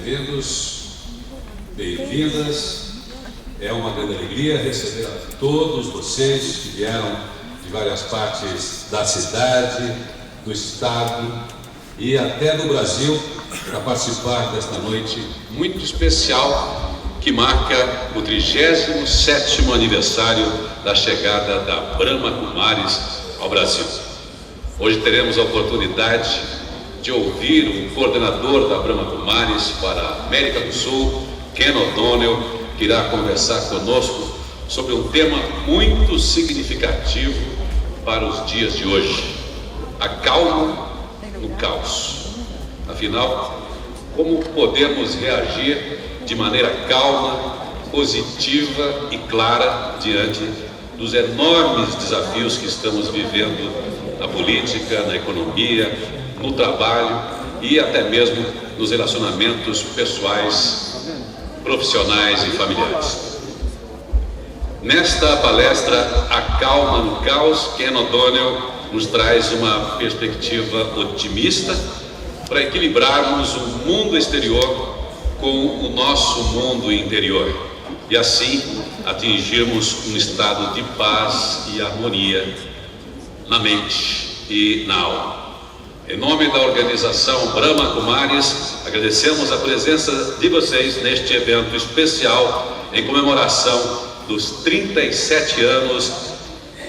bem-vindos, bem-vindas. É uma grande alegria receber a todos vocês que vieram de várias partes da cidade, do estado e até do Brasil para participar desta noite muito especial que marca o 37º aniversário da chegada da Brahma Kumaris ao Brasil. Hoje teremos a oportunidade de ouvir o coordenador da Brahma Kumaris para a América do Sul, Ken O'Donnell, que irá conversar conosco sobre um tema muito significativo para os dias de hoje: a calma no caos. Afinal, como podemos reagir de maneira calma, positiva e clara diante dos enormes desafios que estamos vivendo na política, na economia, no trabalho e até mesmo nos relacionamentos pessoais, profissionais e familiares. Nesta palestra, A Calma no Caos, Ken O'Donnell nos traz uma perspectiva otimista para equilibrarmos o mundo exterior com o nosso mundo interior e assim atingirmos um estado de paz e harmonia na mente e na alma. Em nome da organização Brahma Kumaris, agradecemos a presença de vocês neste evento especial em comemoração dos 37 anos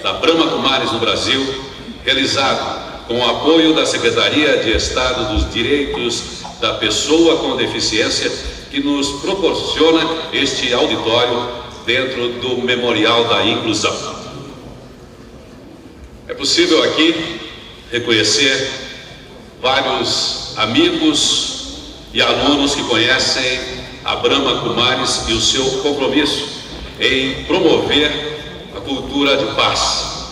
da Brahma Kumaris no Brasil, realizado com o apoio da Secretaria de Estado dos Direitos da Pessoa com Deficiência, que nos proporciona este auditório dentro do Memorial da Inclusão. É possível aqui reconhecer vários amigos e alunos que conhecem a Brahma Kumaris e o seu compromisso em promover a cultura de paz.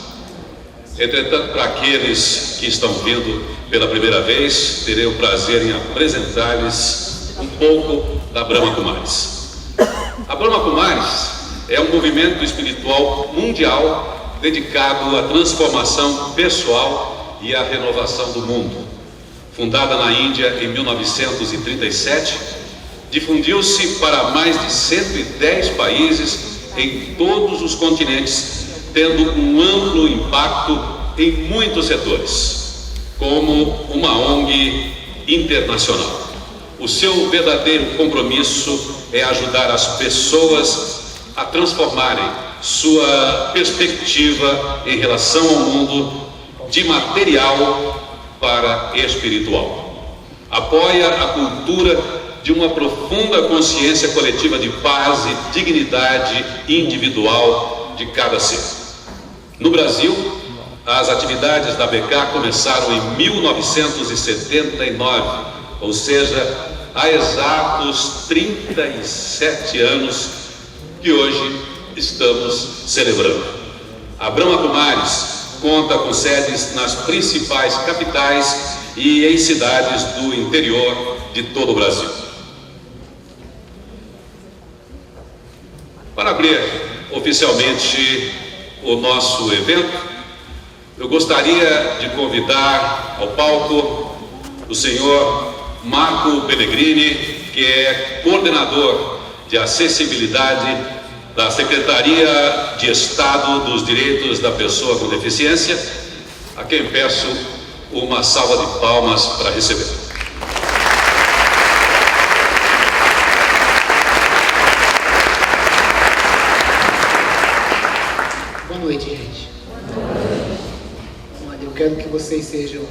Entretanto, para aqueles que estão vindo pela primeira vez, terei o prazer em apresentar-lhes um pouco da Brahma Kumaris. A Brahma Kumaris é um movimento espiritual mundial dedicado à transformação pessoal e à renovação do mundo. Fundada na Índia em 1937, difundiu-se para mais de 110 países em todos os continentes, tendo um amplo impacto em muitos setores, como uma ONG internacional. O seu verdadeiro compromisso é ajudar as pessoas a transformarem sua perspectiva em relação ao mundo de material para espiritual. Apoia a cultura de uma profunda consciência coletiva de paz e dignidade individual de cada ser. No Brasil, as atividades da BK começaram em 1979, ou seja, há exatos 37 anos que hoje estamos celebrando. A Brahma Kumaris conta com sedes nas principais capitais e em cidades do interior de todo o Brasil. Para abrir oficialmente o nosso evento, eu gostaria de convidar ao palco o senhor Marco Pellegrini, que é coordenador de acessibilidade da Secretaria de Estado dos Direitos da Pessoa com Deficiência, a quem peço uma salva de palmas para receber. Boa noite, gente. Olha, eu quero que vocês sejam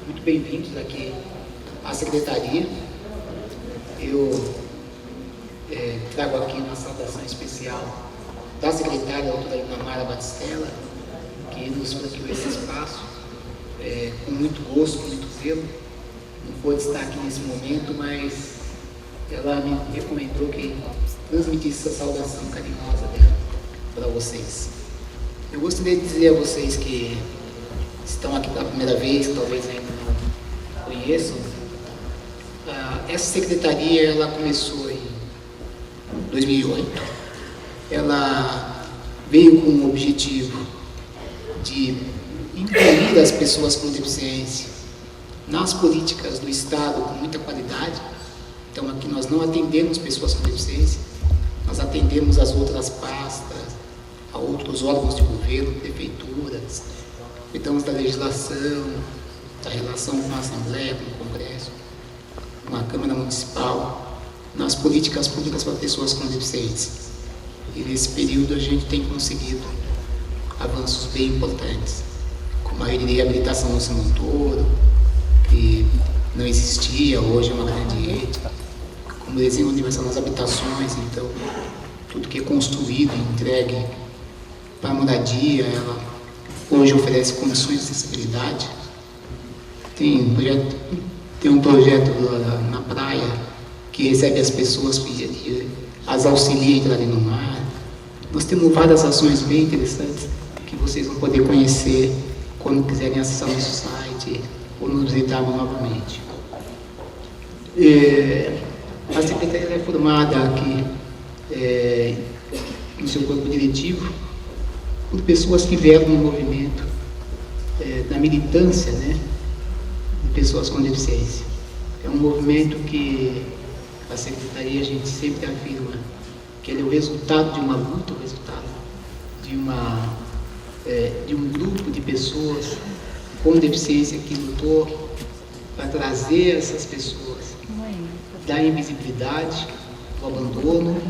muito bem-vindos aqui à Secretaria. Eu trago aqui uma saudação especial da secretária, a doutora Inamara Batistella, que nos franqueou esse espaço com muito gosto, com muito zelo. Não pôde estar aqui nesse momento, mas ela me recomendou que transmitisse essa saudação carinhosa dela para vocês. Eu gostaria de dizer a vocês que estão aqui pela primeira vez, que talvez ainda não conheçam, essa secretaria ela começou em 2008. Ela veio com o objetivo de incluir as pessoas com deficiência nas políticas do Estado com muita qualidade Então, aqui nós não atendemos pessoas com deficiência, nós atendemos as outras pastas, a outros órgãos de governo, prefeituras, cuidamos da legislação, da relação com a Assembleia, com o Congresso, com a Câmara Municipal, nas políticas públicas para pessoas com deficiência. E nesse período a gente tem conseguido avanços bem importantes, como a reabilitação no Simão Touro, que não existia, hoje é uma grande rede, como o desenho universal nas habitações. Então, tudo que é construído e entregue para a moradia, ela hoje oferece condições de acessibilidade. Tem um projeto na praia que recebe as pessoas, as auxilia a entrarem no mar. Nós temos várias ações bem interessantes que vocês vão poder conhecer quando quiserem acessar nosso site ou nos visitar novamente. A Secretaria é formada aqui no seu corpo diretivo por pessoas que vieram no movimento da militância, né, de pessoas com deficiência. É um movimento que a Secretaria, a gente sempre afirma que ele é o resultado de uma luta, o resultado de um grupo de pessoas com deficiência que lutou para trazer essas pessoas da invisibilidade, do abandono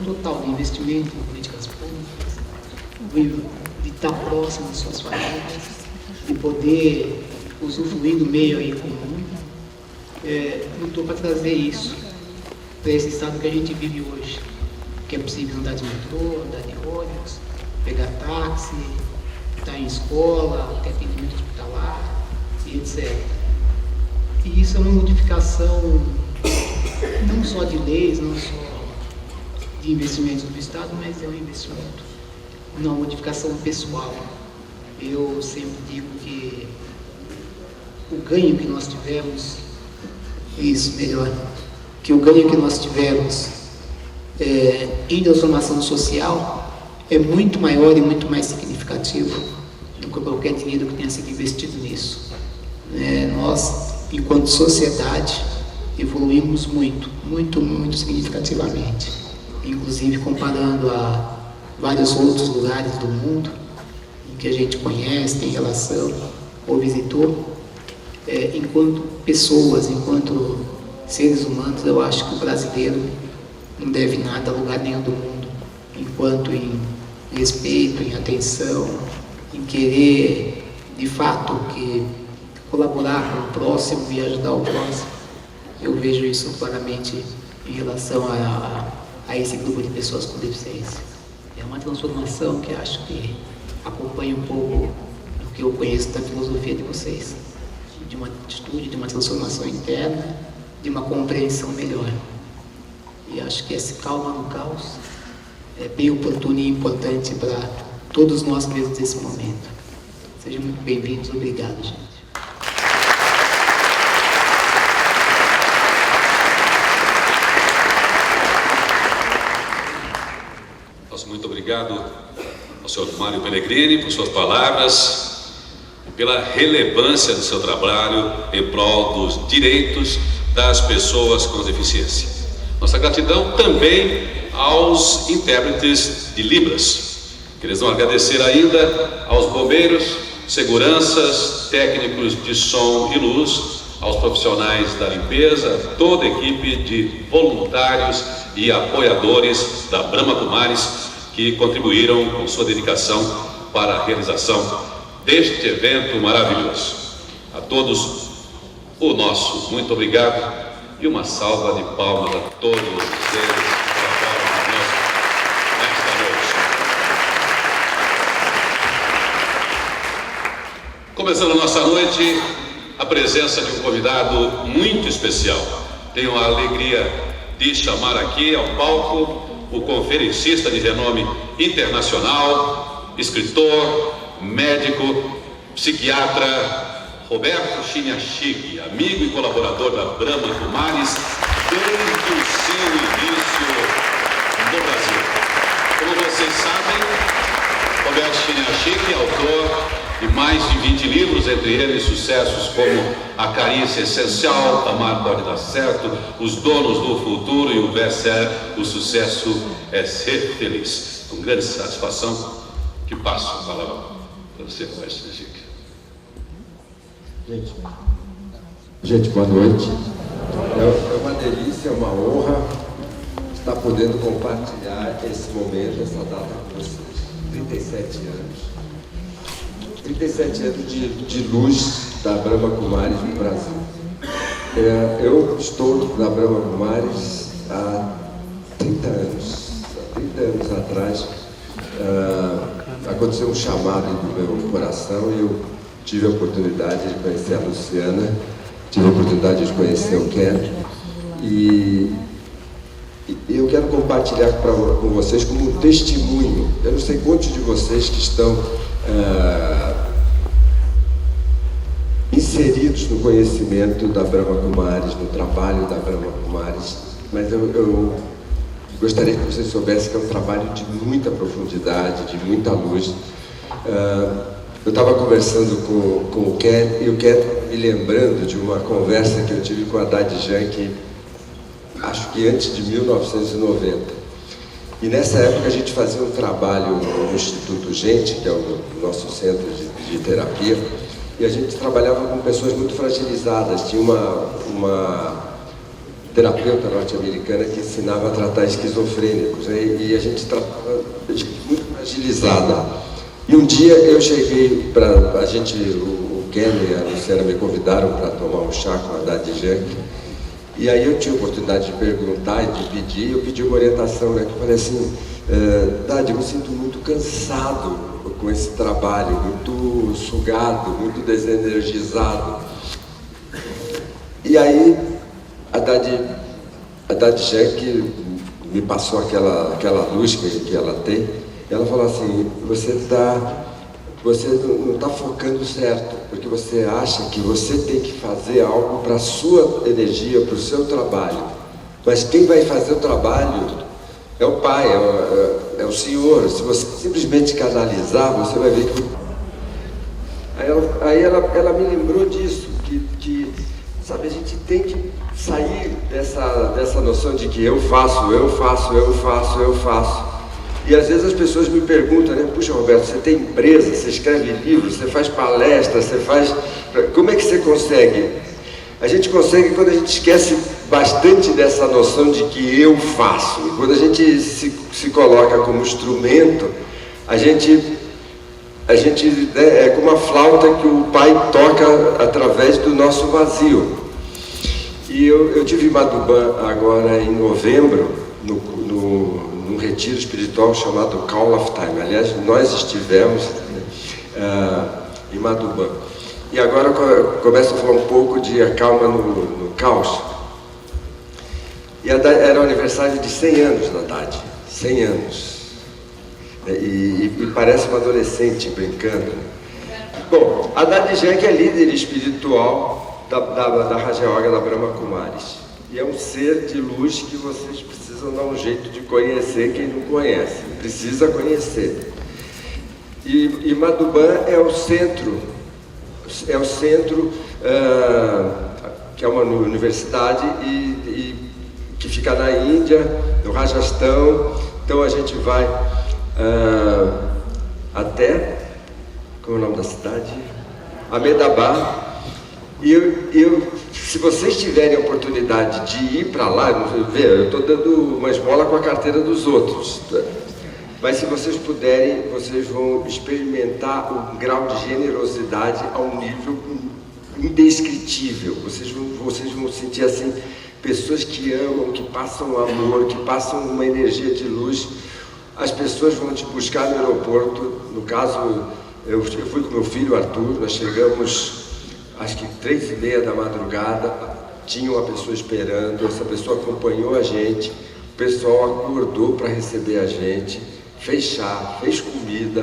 total do investimento em políticas públicas, de estar próximo das suas famílias, de poder usufruir do meio aí comum. Lutou para trazer isso para esse estado que a gente vive hoje, que é possível andar de metrô, andar de ônibus, pegar táxi, estar em escola, ter atendimento hospitalar e etc. E isso é uma modificação não só de leis, não só de investimentos do Estado, mas é um investimento, uma modificação pessoal. Eu sempre digo que o ganho que nós tivemos, que o ganho que nós tivemos em transformação social é muito maior e muito mais significativo do que qualquer dinheiro que tenha sido investido nisso. Nós, enquanto sociedade, evoluímos muito significativamente, inclusive comparando a vários outros lugares do mundo em que a gente conhece, tem relação ou visitou. Enquanto pessoas, enquanto seres humanos, eu acho que o brasileiro não deve nada a lugar nenhum do mundo, enquanto em respeito, em atenção, em querer, de fato, que colaborar com o próximo e ajudar o próximo. Eu vejo isso claramente em relação a esse grupo de pessoas com deficiência. É uma transformação que acho que acompanha um pouco do que eu conheço da filosofia de vocês, de uma atitude, de uma transformação interna, de uma compreensão melhor. E acho que esse calma no caos é bem oportuno e importante para todos nós mesmos nesse momento. Sejam muito bem-vindos. Obrigado, gente. Muito obrigado ao senhor Mário Pellegrini por suas palavras e pela relevância do seu trabalho em prol dos direitos das pessoas com deficiência. Nossa gratidão também aos intérpretes de Libras. Queremos agradecer ainda aos bombeiros, seguranças, técnicos de som e luz, aos profissionais da limpeza, toda a equipe de voluntários e apoiadores da Brahma Kumaris, que contribuíram com sua dedicação para a realização deste evento maravilhoso. A todos, o nosso muito obrigado e uma salva de palmas a todos vocês que trabalham conosco nesta noite. Começando a nossa noite, a presença de um convidado muito especial. Tenho a alegria de chamar aqui ao palco o conferencista de renome internacional, escritor, médico, psiquiatra, Roberto Chiniachigi, amigo e colaborador da Brahma Kumaris desde o seu início no Brasil. Como vocês sabem, Roberto Chiniachigi é autor e mais de 20 livros, entre eles sucessos como A Carícia Essencial, Amar Pode Dar Certo, Os Donos do Futuro e o best-seller O Sucesso é Ser Feliz. Com grande satisfação que passo a palavra para você, Mestre Henrique. Gente, boa noite. É uma delícia, é uma honra estar podendo compartilhar esse momento, essa data com vocês. 37 anos. 37 anos de luz da Brahma Kumaris no Brasil. Eu estou na Brahma Kumaris há 30 anos. Há 30 anos atrás aconteceu um chamado do meu coração e eu tive a oportunidade de conhecer a Luciana, tive a oportunidade de conhecer o Ken e eu quero compartilhar com vocês como um testemunho. Eu não sei quantos de vocês que estão inseridos no conhecimento da Brahma Kumaris, no trabalho da Brahma Kumaris, mas eu gostaria que vocês soubessem que é um trabalho de muita profundidade, de muita luz. Eu estava conversando com o Ken e o Ken me lembrando de uma conversa que eu tive com a Haddad Janke, acho que antes de 1990. E nessa época a gente fazia um trabalho no Instituto Gente, que é o nosso centro de terapia, e a gente trabalhava com pessoas muito fragilizadas. Tinha uma terapeuta norte-americana que ensinava a tratar esquizofrênicos, e a gente tratava de gente muito fragilizada. E um dia eu cheguei para a gente, o Ken e a Luciana me convidaram para tomar um chá com a Haddad Janke. E aí eu tinha a oportunidade de perguntar e de pedir, eu pedi uma orientação, né? Eu falei assim, Haddad, eu me sinto muito cansado com esse trabalho, muito sugado, muito desenergizado. E aí a Haddad Janke me passou aquela luz que ela tem, e ela falou assim, você não está focando certo, porque você acha que você tem que fazer algo para a sua energia, para o seu trabalho. Mas quem vai fazer o trabalho é o Pai, é o Senhor. Se você simplesmente canalizar, você vai ver que... Aí ela me lembrou disso, que sabe, a gente tem que sair dessa noção de que eu faço. E às vezes as pessoas me perguntam, né? Puxa, Roberto, você tem empresa, você escreve livros, você faz palestras, você faz... Como é que você consegue? A gente consegue quando a gente esquece bastante dessa noção de que eu faço. E quando a gente se coloca como instrumento, a gente é como a flauta que o Pai toca através do nosso vazio. E eu tive em Madhubã agora em novembro, num retiro espiritual chamado Call of Time. Aliás, nós estivemos em Madhubã. E agora eu começo a falar um pouco de A Calma no Caos. E era o aniversário de 100 anos da Haddad. 100 anos. E parece uma adolescente brincando. Bom, a Haddad Janke é líder espiritual da Raja Yoga da Brahma Kumaris. E é um ser de luz que vocês precisam dar um jeito de conhecer quem não conhece. Precisa conhecer. E Madhubã é o centro, que é uma universidade que fica na Índia, no Rajastão. Então a gente vai até, como é o nome da cidade? Ahmedabad. Se vocês tiverem a oportunidade de ir para lá, eu estou dando uma esmola com a carteira dos outros, mas se vocês puderem, vocês vão experimentar um grau de generosidade a um nível indescritível. Vocês vão sentir assim, pessoas que amam, que passam amor, que passam uma energia de luz. As pessoas vão te buscar no aeroporto. No caso, eu fui com meu filho Arthur, nós chegamos acho que 3h30 da madrugada, tinha uma pessoa esperando, essa pessoa acompanhou a gente, o pessoal acordou para receber a gente, fez chá, fez comida,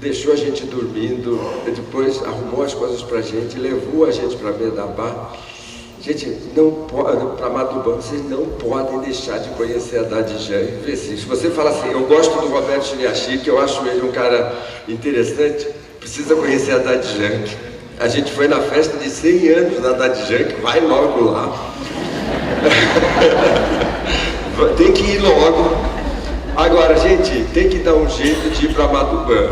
deixou a gente dormindo, depois arrumou as coisas para a gente, levou a gente para Ahmedabad. Gente, para Madhubã, vocês não podem deixar de conhecer a Haddad Janke. Se você fala assim, eu gosto do Roberto Chiniachi, que eu acho ele um cara interessante, precisa conhecer a Daddy Yankee. A gente foi na festa de 100 anos da Daddy Yankee, vai logo lá. Tem que ir logo. Agora, gente, tem que dar um jeito de ir para Matubã.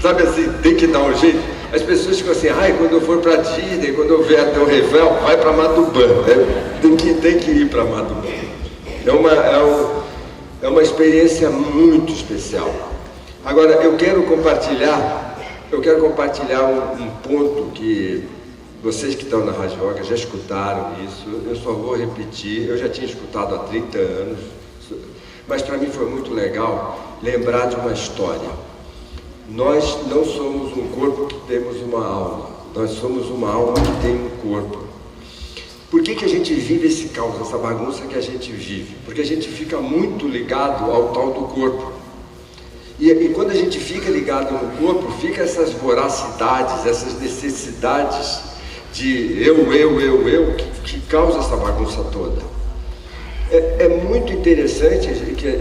Sabe assim, tem que dar um jeito. As pessoas ficam assim, ai, quando eu for para Disney, quando eu vier até o Revel, vai para Matubã. Tem que ir para Matubã. É uma experiência muito especial. Agora, eu quero compartilhar um ponto que vocês que estão na Rádio Yoga já escutaram isso, eu só vou repetir, eu já tinha escutado há 30 anos, mas para mim foi muito legal lembrar de uma história. Nós não somos um corpo que temos uma alma, nós somos uma alma que tem um corpo. Por que a gente vive esse caos, essa bagunça que a gente vive? Porque a gente fica muito ligado ao tal do corpo. E quando a gente fica ligado no corpo, fica essas voracidades, essas necessidades de eu, que causa essa bagunça toda. É muito interessante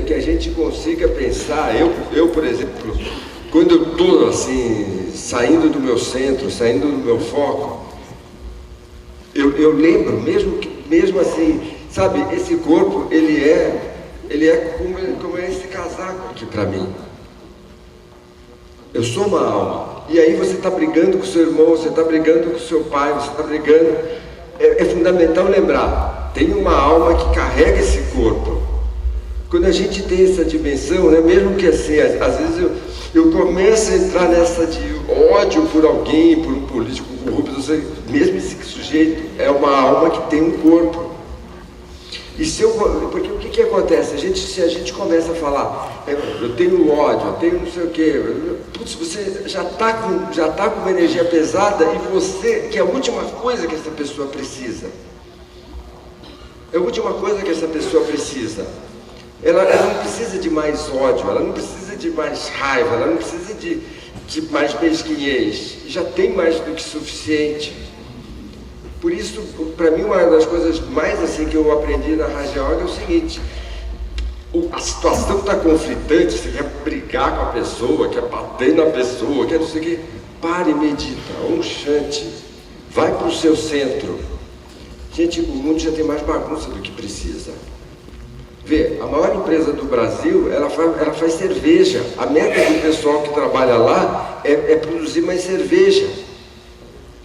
que a gente consiga pensar, eu por exemplo, quando eu estou assim, saindo do meu centro, saindo do meu foco, eu lembro, mesmo assim, sabe, esse corpo, ele é como é esse casaco aqui para mim. Eu sou uma alma. E aí você está brigando com o seu irmão, você está brigando com o seu pai, você está brigando. É fundamental lembrar, tem uma alma que carrega esse corpo. Quando a gente tem essa dimensão, né, mesmo que assim, às vezes eu começo a entrar nessa de ódio por alguém, por um político corrupto, mesmo esse sujeito é uma alma que tem um corpo. Porque o que acontece? Se a gente começa a falar, eu tenho ódio, eu tenho não sei o quê, putz, você já está com uma energia pesada e você, que é a última coisa que essa pessoa precisa. É a última coisa que essa pessoa precisa. Ela não precisa de mais ódio, ela não precisa de mais raiva, ela não precisa de mais mesquinhez. Já tem mais do que suficiente. Por isso, para mim, uma das coisas mais assim que eu aprendi na Raja Yoga é o seguinte: a situação está conflitante, você quer brigar com a pessoa, quer bater na pessoa, quer não sei o quê, pare e medita, shanti, vai para o seu centro. Gente, o mundo já tem mais bagunça do que precisa. Vê, a maior empresa do Brasil, ela faz cerveja. A meta do pessoal que trabalha lá é produzir mais cerveja.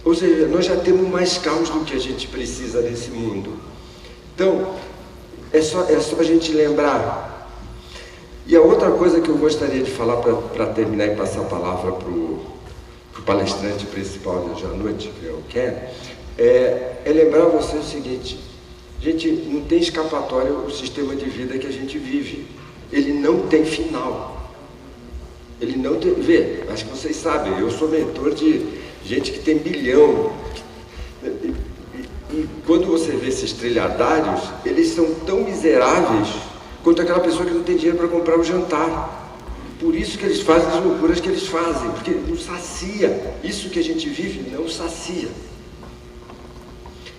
Ou seja, nós já temos mais caos do que a gente precisa nesse mundo. Então, é só a gente lembrar. E a outra coisa que eu gostaria de falar para terminar e passar a palavra para o palestrante principal de hoje à noite, que é o Ken, é lembrar você o seguinte: gente, não tem escapatória o sistema de vida que a gente vive. Ele não tem final. Ele não tem... Vê, acho que vocês sabem, eu sou mentor de gente que tem bilhão. E quando você vê esses trilhardários, eles são tão miseráveis quanto aquela pessoa que não tem dinheiro para comprar o jantar. Por isso que eles fazem as loucuras que eles fazem, porque não sacia. Isso que a gente vive não sacia.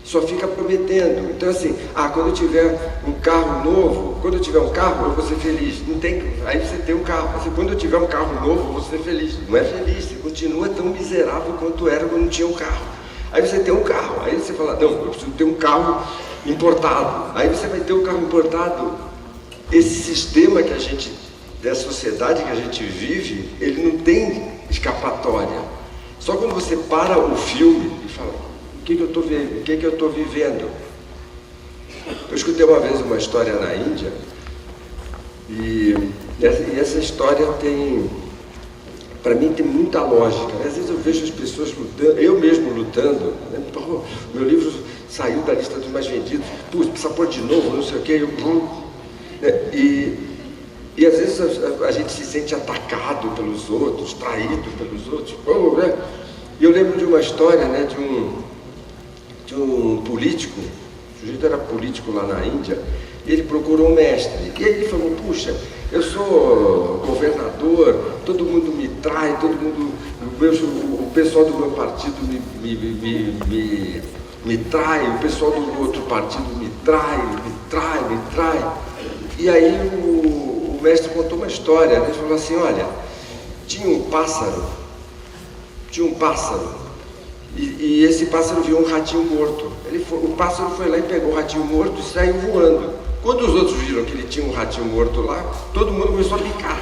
Só fica prometendo. Então assim, quando eu tiver um carro novo, quando eu tiver um carro, eu vou ser feliz. Não tem, aí você tem um carro. Assim, quando eu tiver um carro novo, eu vou ser feliz. Não é feliz, você continua tão miserável quanto era quando não tinha um carro. Aí você tem um carro, aí você fala, não, eu preciso ter um carro importado. Aí você vai ter um carro importado. Esse sistema que dessa sociedade que a gente vive, ele não tem escapatória. Só quando você para o filme e fala, o que eu estou vivendo? Eu escutei uma vez uma história na Índia e essa história para mim tem muita lógica. Às vezes eu vejo as pessoas lutando, eu mesmo lutando, né? Meu livro saiu da lista dos mais vendidos, precisa pôr de novo, não sei o quê, e às vezes a gente se sente atacado pelos outros, traído pelos outros, né? E eu lembro de uma história, né, de um político, o sujeito era político lá na Índia, e ele procurou um mestre. E aí ele falou, puxa, eu sou governador, todo mundo me trai, o pessoal do meu partido me trai, o pessoal do outro partido me trai. E aí o mestre contou uma história, né? Ele falou assim, olha, tinha um pássaro tinha um pássaro, e esse pássaro viu um ratinho morto. O pássaro foi lá e pegou o ratinho morto e saiu voando. Quando os outros viram que ele tinha um ratinho morto lá, todo mundo começou a picar.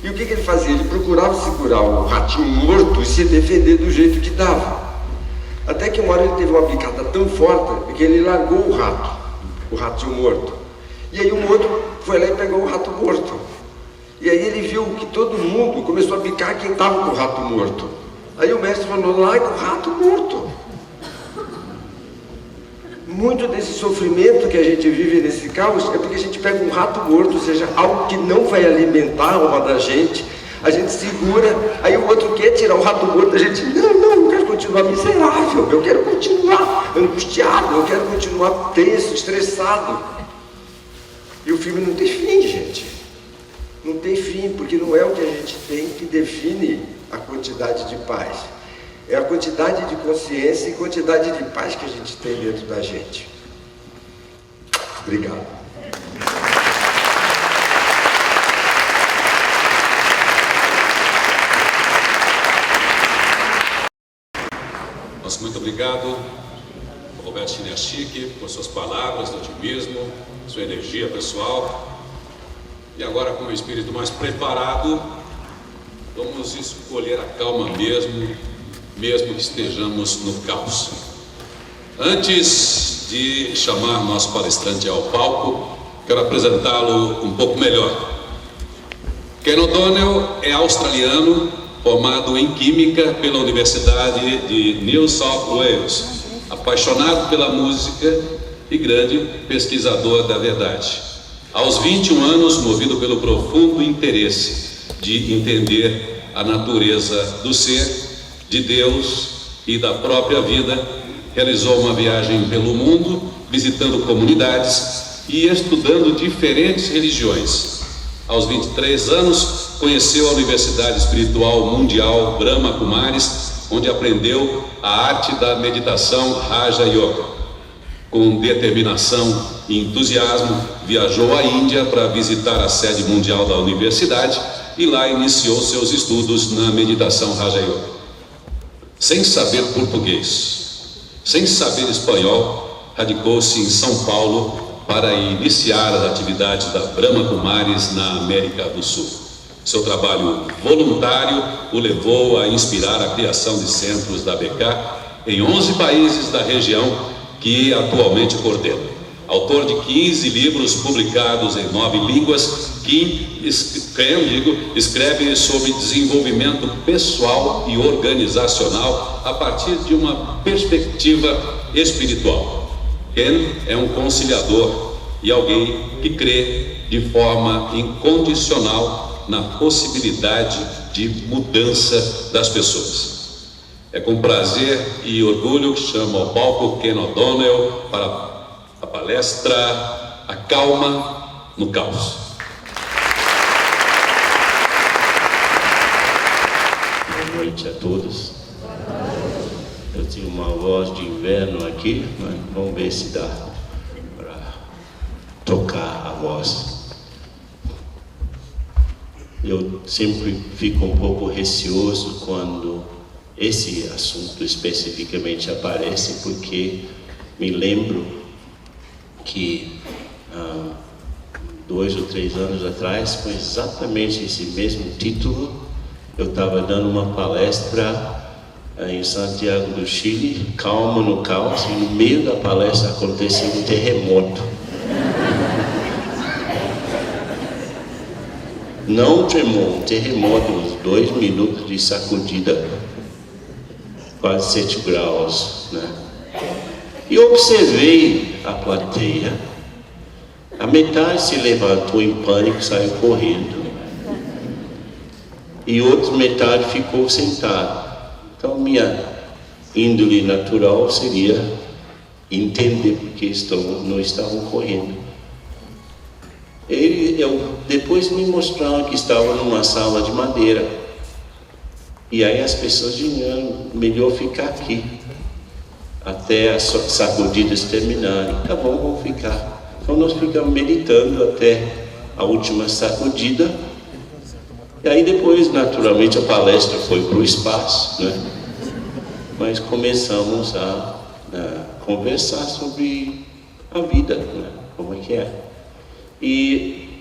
E o que ele fazia? Ele procurava segurar o ratinho morto e se defender do jeito que dava. Até que uma hora ele teve uma picada tão forte que ele largou o ratinho morto. E aí um outro foi lá e pegou o rato morto. E aí ele viu que todo mundo começou a picar quem estava com o rato morto. Aí o mestre falou, larga o rato morto. Muito desse sofrimento que a gente vive nesse caos é porque a gente pega um rato morto, ou seja, algo que não vai alimentar a alma da gente, a gente segura, aí o outro quer tirar o rato morto, a gente, não, eu quero continuar miserável, eu quero continuar angustiado, eu quero continuar tenso, estressado. E o filme não tem fim, gente. Não tem fim, porque não é o que a gente tem que define a quantidade de paz. É a quantidade de consciência e quantidade de paz que a gente tem dentro da gente. Obrigado. Nosso muito obrigado, Roberto Chiniachik, por suas palavras de otimismo, sua energia pessoal. E agora, com o espírito mais preparado, vamos escolher a calma mesmo que estejamos no caos. Antes de chamar nosso palestrante ao palco, quero apresentá-lo um pouco melhor. Ken O'Donnell é australiano, formado em Química pela Universidade de New South Wales, apaixonado pela música e grande pesquisador da verdade. Aos 21 anos, movido pelo profundo interesse de entender a natureza do ser, de Deus e da própria vida, realizou uma viagem pelo mundo, visitando comunidades e estudando diferentes religiões. Aos 23 anos, conheceu a Universidade Espiritual Mundial Brahma Kumaris, onde aprendeu a arte da meditação Raja Yoga. Com determinação e entusiasmo, viajou à Índia para visitar a sede mundial da universidade e lá iniciou seus estudos na meditação Raja Yoga. Sem saber português, sem saber espanhol, radicou-se em São Paulo para iniciar as atividades da Brahma Kumaris na América do Sul. Seu trabalho voluntário o levou a inspirar a criação de centros da BK em 11 países da região que atualmente coordena. Autor de 15 livros publicados em 9 línguas, Kim escreve sobre desenvolvimento pessoal e organizacional a partir de uma perspectiva espiritual. Ken é um conciliador e alguém que crê de forma incondicional na possibilidade de mudança das pessoas. É com prazer e orgulho que chamo ao palco Ken O'Donnell para a palestra A Calma no Caos. Boa noite a todos. Eu tenho uma voz de inverno aqui, mas vamos ver se dá para tocar a voz. Eu sempre fico um pouco receoso quando esse assunto especificamente aparece, porque me lembro que 2 ou 3 anos atrás, com exatamente esse mesmo título, eu estava dando uma palestra em Santiago do Chile, Calma no Caos, e no meio da palestra aconteceu um terremoto. Não tremou, um terremoto, uns 2 minutos de sacudida, quase 7 graus, né? E observei a plateia, a metade se levantou em pânico, saiu correndo, e outra metade ficou sentada. Então minha índole natural seria entender porque não estavam correndo. Depois me mostraram que estava numa sala de madeira, e aí as pessoas diziam, melhor ficar aqui até as sacudidas terminarem. Tá bom, vamos ficar. Então nós ficamos meditando até a última sacudida, E aí depois, naturalmente, a palestra foi para o espaço, né? Mas começamos a conversar sobre a vida, né? Como é que é. E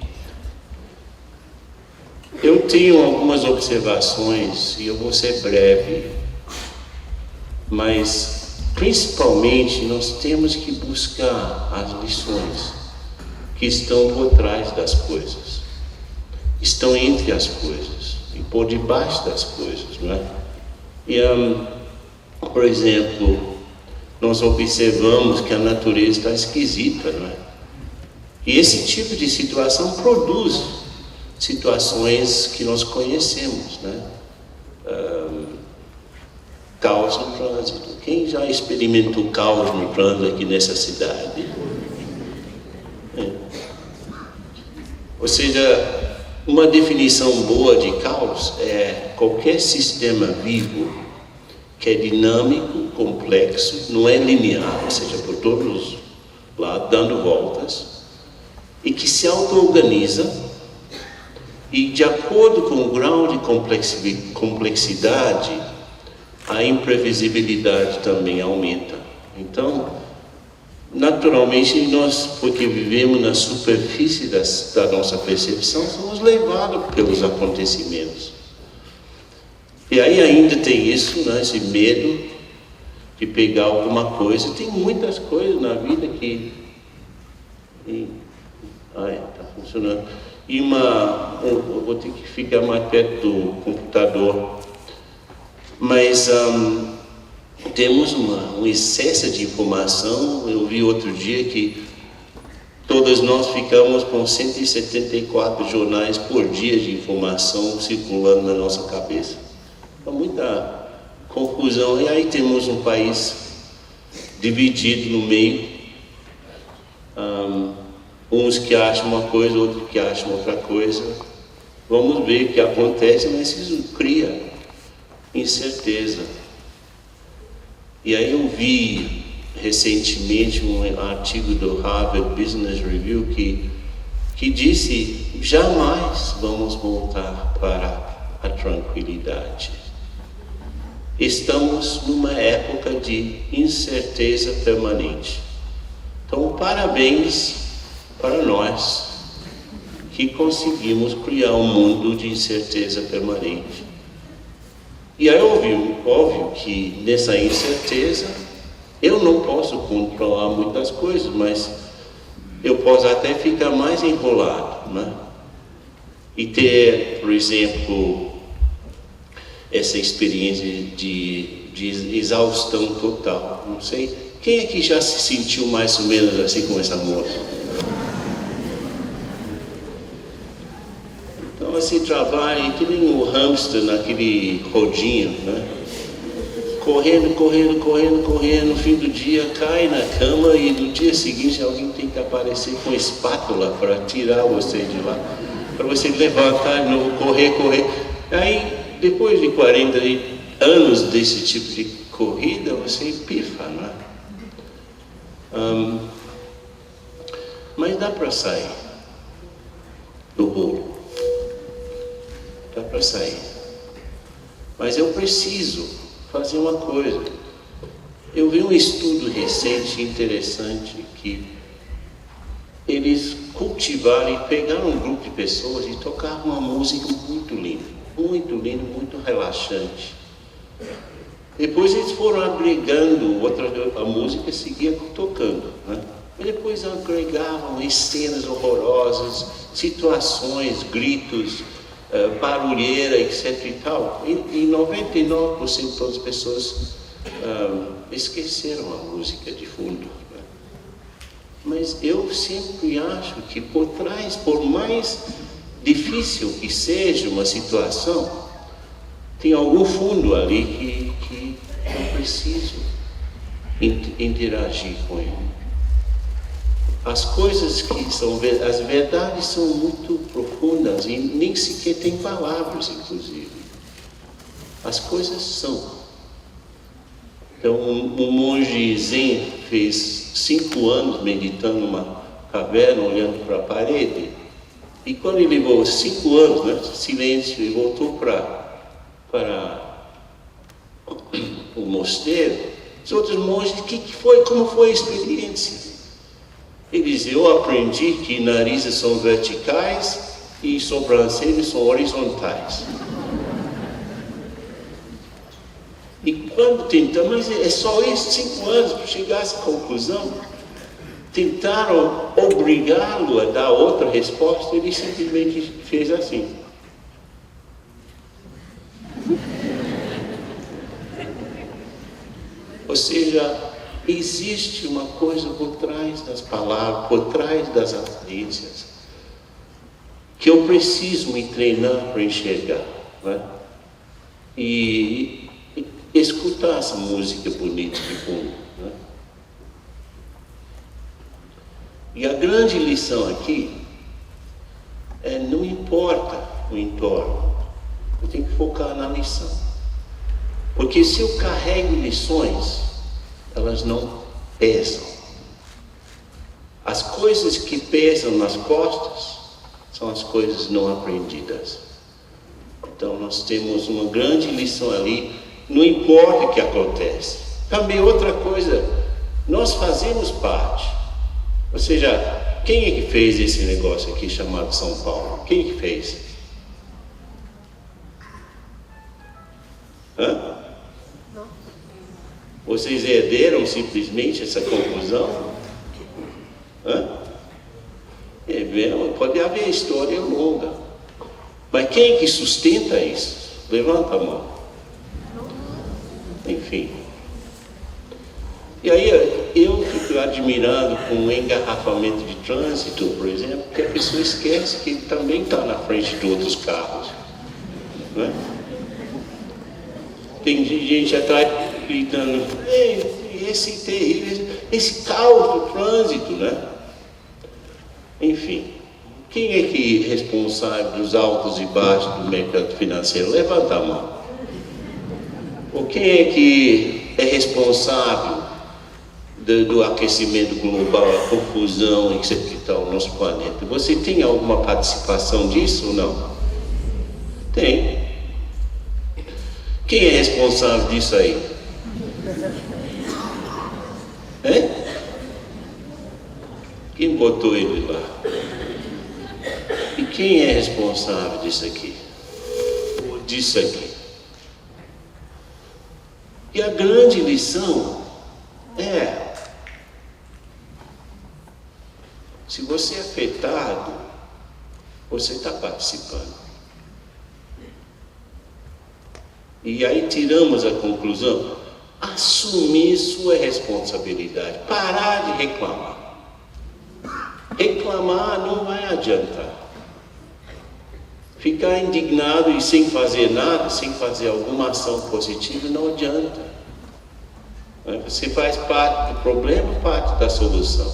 eu tenho algumas observações, e eu vou ser breve, mas principalmente nós temos que buscar as lições que estão por trás das coisas, estão entre as coisas e por debaixo das coisas, não é? E, por exemplo, nós observamos que a natureza está esquisita, não é? E esse tipo de situação produz situações que nós conhecemos, né? Caos no trânsito. Quem já experimentou caos no trânsito aqui nessa cidade? Ou seja, uma definição boa de caos é qualquer sistema vivo que é dinâmico, complexo, não é linear, ou seja, por todos os lados, dando voltas, e que se auto-organiza, e de acordo com o grau de complexidade, a imprevisibilidade também aumenta. Então, naturalmente, nós, porque vivemos na superfície da nossa percepção, somos levados pelos acontecimentos. E aí ainda tem isso, né, esse medo de pegar alguma coisa. Tem muitas coisas na vida que... está funcionando. E eu vou ter que ficar mais perto do computador. Mas temos um excesso de informação. Eu vi outro dia que todos nós ficamos com 174 jornais por dia de informação circulando na nossa cabeça. Há muita confusão. E aí temos um país dividido no meio. Uns que acham uma coisa, outros que acham outra coisa. Vamos ver o que acontece, mas isso cria incerteza. E aí eu vi recentemente um artigo do Harvard Business Review que disse: jamais vamos voltar para a tranquilidade. Estamos numa época de incerteza permanente. Então, parabéns para nós que conseguimos criar um mundo de incerteza permanente. E é óbvio que nessa incerteza eu não posso controlar muitas coisas, mas eu posso até ficar mais enrolado, né? E ter, por exemplo, essa experiência de exaustão total. Não sei, quem aqui já se sentiu mais ou menos assim com essa moça? Então você trabalha que nem um hamster naquele rodinho, né? Correndo, no fim do dia cai na cama e no dia seguinte alguém tem que aparecer com espátula para tirar você de lá, para você levantar de novo, correr. Aí, depois de 40 anos desse tipo de corrida, você pifa, não é? Mas dá para sair do rolo. Dá para sair. Mas eu preciso fazer uma coisa. Eu vi um estudo recente, interessante, que eles cultivaram e pegaram um grupo de pessoas e tocaram uma música muito linda, muito relaxante. Depois eles foram agregando a música seguia tocando, né? E depois agregavam cenas horrorosas, situações, gritos, barulheira, etc. e tal. E 99% das pessoas esqueceram a música de fundo, né? Mas eu sempre acho que por trás, por mais difícil que seja uma situação, tem algum fundo ali que eu preciso interagir com ele. As coisas as verdades são muito profundas e nem sequer tem palavras, inclusive. As coisas são. Então, um monge zen fez 5 anos meditando numa caverna, olhando para a parede. E quando ele levou 5 anos, né, silêncio, e voltou para o mosteiro, os outros monges, o que foi? Como foi a experiência? Ele diz: eu aprendi que narizes são verticais e sobrancelhas são horizontais. E quando tentamos, mas é só esses 5 anos para chegar a essa conclusão, tentaram obrigá-lo a dar outra resposta, ele simplesmente fez assim. Ou seja, existe uma coisa por trás das palavras, por trás das aparências, que eu preciso me treinar para enxergar, né? E escutar essa música bonita de fundo, né? E a grande lição aqui é: não importa o entorno, eu tenho que focar na lição. Porque se eu carrego lições, elas não pesam. As coisas que pesam nas costas são as coisas não aprendidas. Então nós temos uma grande lição ali, não importa o que acontece. Também outra coisa, nós fazemos parte. Ou seja, quem é que fez esse negócio aqui chamado São Paulo? Quem é que fez? Hã? Vocês herderam simplesmente essa conclusão? Hã? Pode haver história longa. Mas quem é que sustenta isso? Levanta a mão. Enfim. E aí eu fico admirado com o engarrafamento de trânsito, por exemplo, que a pessoa esquece que ele também está na frente de outros carros. Não é? Tem gente atrás gritando: esse terrível, esse caos do trânsito, né? Enfim, quem é que é responsável dos altos e baixos do mercado financeiro? Levanta a mão. Ou quem é que é responsável do aquecimento global, a confusão que está o nosso planeta? Você tem alguma participação disso ou não? Tem. Quem é responsável disso aí? Hein? Quem botou ele lá? E quem é responsável disso aqui? Ou disso aqui? E a grande lição é: se você é afetado, você está participando. E aí tiramos a conclusão: assumir sua responsabilidade, parar de reclamar. Reclamar não vai adiantar. Ficar indignado e sem fazer nada, sem fazer alguma ação positiva, não adianta. Você faz parte do problema, parte da solução,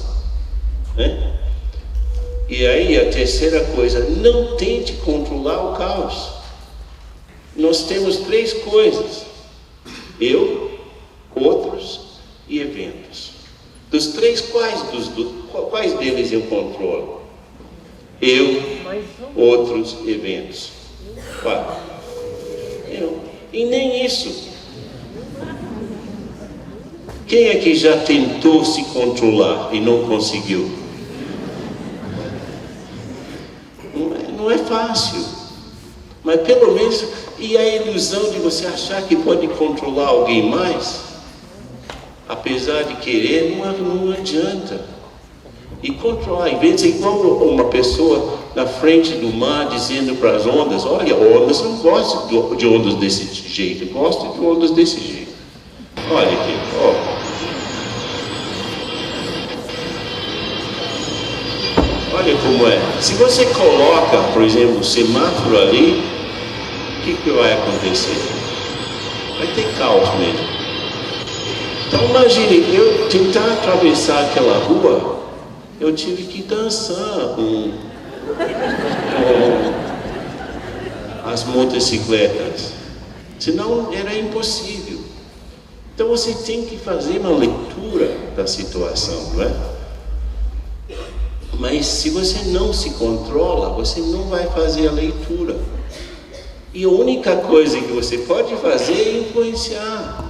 né? E aí a terceira coisa: não tente controlar o caos. Nós temos 3 coisas: eu, outros e eventos. Dos 3, quais deles eu controlo? Eu, outros, eventos. 4. Eu. E nem isso. Quem é que já tentou se controlar e não conseguiu? Não é fácil. Mas pelo menos, e a ilusão de você achar que pode controlar alguém mais, apesar de querer, não adianta. E controlar eventos é igual uma pessoa na frente do mar dizendo para as ondas: olha, ondas, não gosto de ondas desse jeito, eu gosto de ondas desse jeito. Olha aqui, ó. Olha como é. Se você coloca, por exemplo, o semáforo ali, o que vai acontecer? Vai ter caos mesmo. Então imagine, eu tentar atravessar aquela rua, eu tive que dançar com as motocicletas. Senão era impossível. Então você tem que fazer uma leitura da situação, não é? Mas se você não se controla, você não vai fazer a leitura. E a única coisa que você pode fazer é influenciar.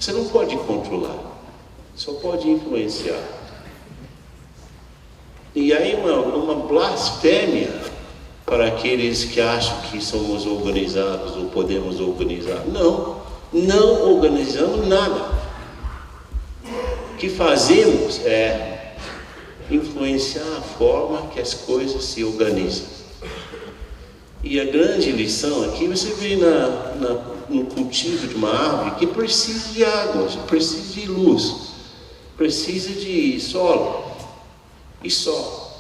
Você não pode controlar, só pode influenciar. E aí uma blasfêmia para aqueles que acham que somos organizados ou podemos organizar. Não organizamos nada. O que fazemos é influenciar a forma que as coisas se organizam. E a grande lição aqui, você vê no cultivo de uma árvore que precisa de água, precisa de luz, precisa de solo e sol.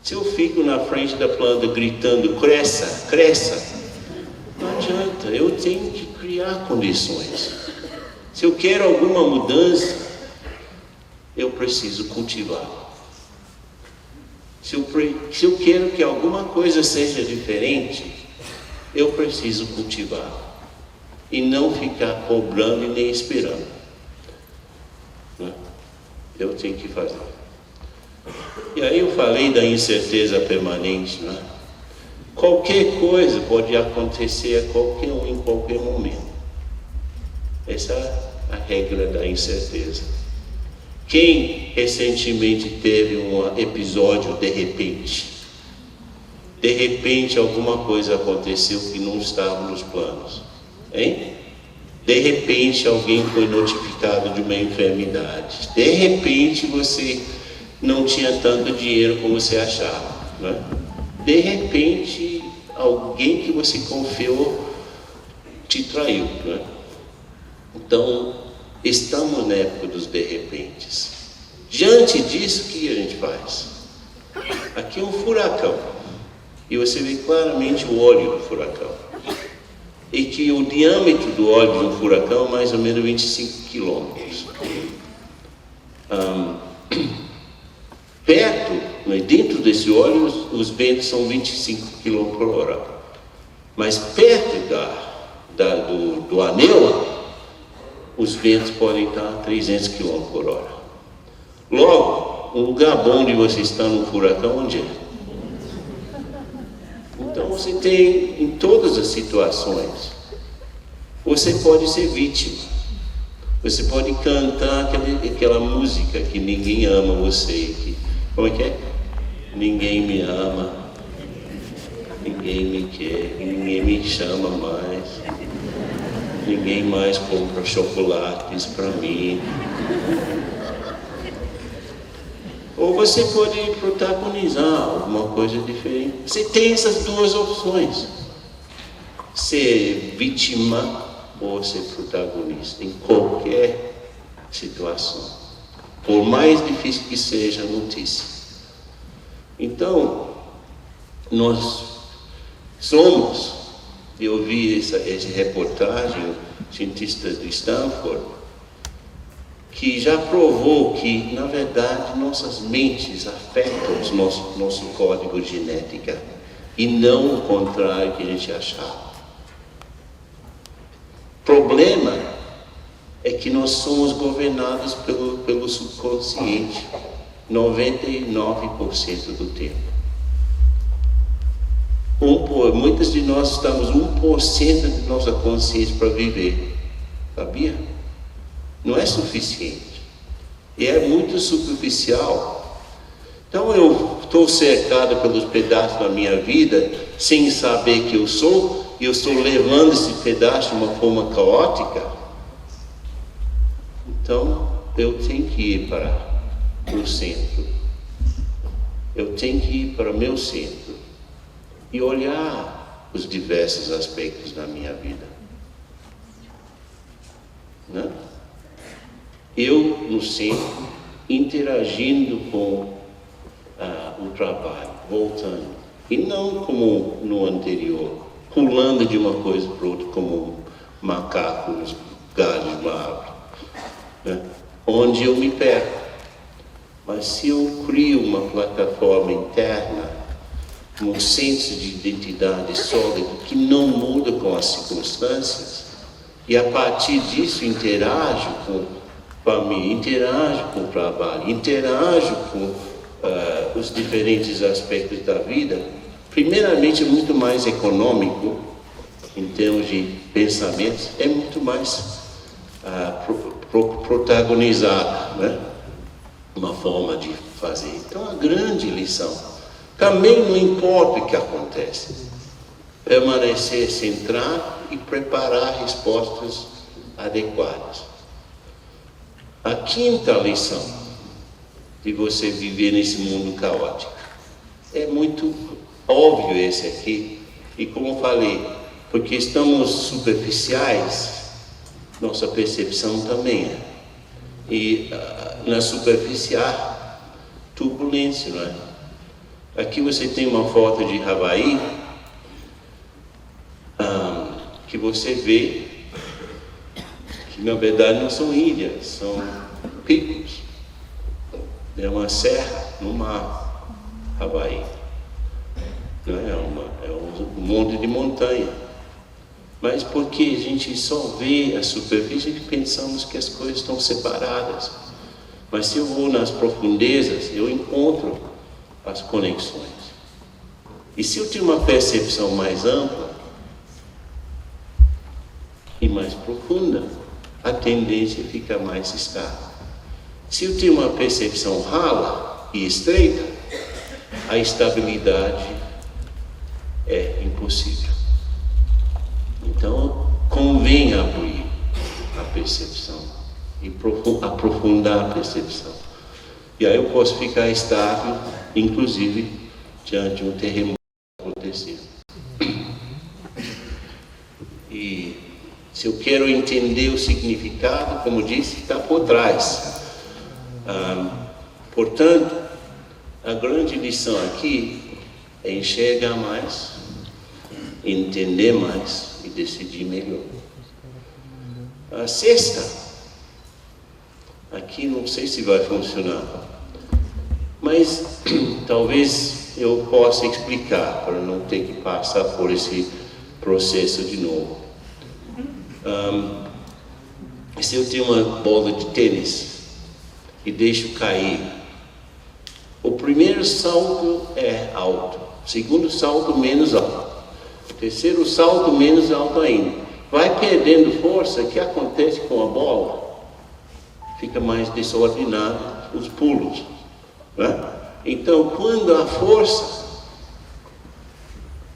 Se eu fico na frente da planta gritando, cresça, cresça, não adianta, eu tenho que criar condições. Se eu quero alguma mudança, eu preciso cultivar. Se eu quero que alguma coisa seja diferente, eu preciso cultivar. E não ficar cobrando e nem esperando. Eu tenho que fazer. E aí eu falei da incerteza permanente, né? Qualquer coisa pode acontecer a qualquer um em qualquer momento. Essa é a regra da incerteza. Quem recentemente teve um episódio de repente? De repente alguma coisa aconteceu que não estava nos planos, hein? De repente alguém foi notificado de uma enfermidade. De repente você não tinha tanto dinheiro como você achava, né? De repente alguém que você confiou te traiu, né? Então estamos na época dos de repentes. Diante disso, o que a gente faz? Aqui é um furacão e você vê claramente o óleo do furacão, e que o diâmetro do óleo de um furacão é mais ou menos 25 quilômetros. Perto, dentro desse óleo, os ventos são 25 km por hora. Mas perto do anel, os ventos podem estar a 300 km por hora. Logo, um lugar bom de você estar num furacão, onde é? Então você tem, em todas as situações, você pode ser vítima. Você pode cantar aquela música que ninguém ama você. Como é que é? Ninguém me ama, ninguém me quer, ninguém me chama mais, ninguém mais compra chocolates para mim. Ou você pode protagonizar alguma coisa diferente. Você tem essas duas opções: ser vítima ou ser protagonista em qualquer situação, por mais difícil que seja a notícia. Então, nós somos, eu vi essa reportagem, cientistas de Stanford, que já provou que, na verdade, nossas mentes afetam o nosso código genético, e não o contrário que a gente achava. O problema é que nós somos governados pelo subconsciente 99% do tempo. Muitos de nós estamos 1% de nossa consciência para viver, sabia? Não é suficiente, e é muito superficial. Então eu estou cercado pelos pedaços da minha vida sem saber que eu sou, e eu estou levando esse pedaço de uma forma caótica. Então eu tenho que ir para o centro, eu tenho que ir para o meu centro e olhar os diversos aspectos da minha vida, né? Eu no centro, interagindo com o trabalho, voltando, e não como no anterior, pulando de uma coisa para outra como um macaco nos galhos de uma árvore, né? Onde eu me perco. Mas se eu crio uma plataforma interna, um senso de identidade sólido que não muda com as circunstâncias, e a partir disso interajo com a família, interajo com o trabalho, interajo com os diferentes aspectos da vida, primeiramente muito mais econômico, em termos de pensamentos, é muito mais protagonizado, né? Uma forma de fazer. Então, a grande lição, também não importa o que acontece, permanecer centrado e preparar respostas adequadas. A quinta lição de você viver nesse mundo caótico é muito óbvio esse aqui, e como falei, porque estamos superficiais, nossa percepção também é. E na superficial, turbulência, não é? Aqui você tem uma foto de Havaí, que você vê que na verdade não são ilhas, são picos. É uma serra no mar, Havaí. Não é um monte de montanha. Mas porque a gente só vê a superfície e pensamos que as coisas estão separadas. Mas se eu vou nas profundezas, eu encontro as conexões. E se eu tenho uma percepção mais ampla e mais profunda, a tendência fica mais estável. Se eu tenho uma percepção rala e estreita, a estabilidade é impossível. Então, convém abrir a percepção e aprofundar a percepção. E aí eu posso ficar estável, inclusive, diante de um terremoto acontecer. E se eu quero entender o significado, como disse, está por trás. Portanto, a grande lição aqui é enxergar mais, entender mais e decidir melhor. A sexta, aqui não sei se vai funcionar, mas talvez eu possa explicar para não ter que passar por esse processo de novo. Se eu tenho uma bola de tênis e deixo cair, o primeiro salto é alto, o segundo salto menos alto, o terceiro salto menos alto ainda. Vai perdendo força, o que acontece com a bola? Fica mais desordenado os pulos, né? Então, quando há força,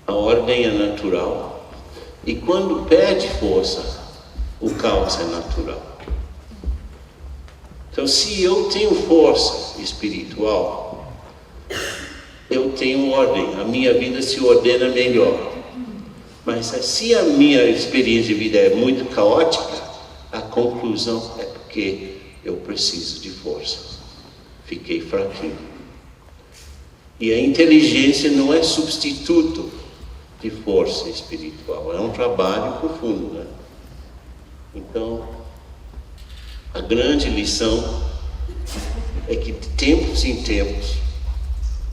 a ordem é natural, e quando perde força, o caos é natural. Então, se eu tenho força espiritual, eu tenho ordem, a minha vida se ordena melhor. Mas se a minha experiência de vida é muito caótica, a conclusão é porque eu preciso de força. Fiquei fraquinho. E a inteligência não é substituto de força espiritual, é um trabalho profundo, né? Então, a grande lição é que de tempos em tempos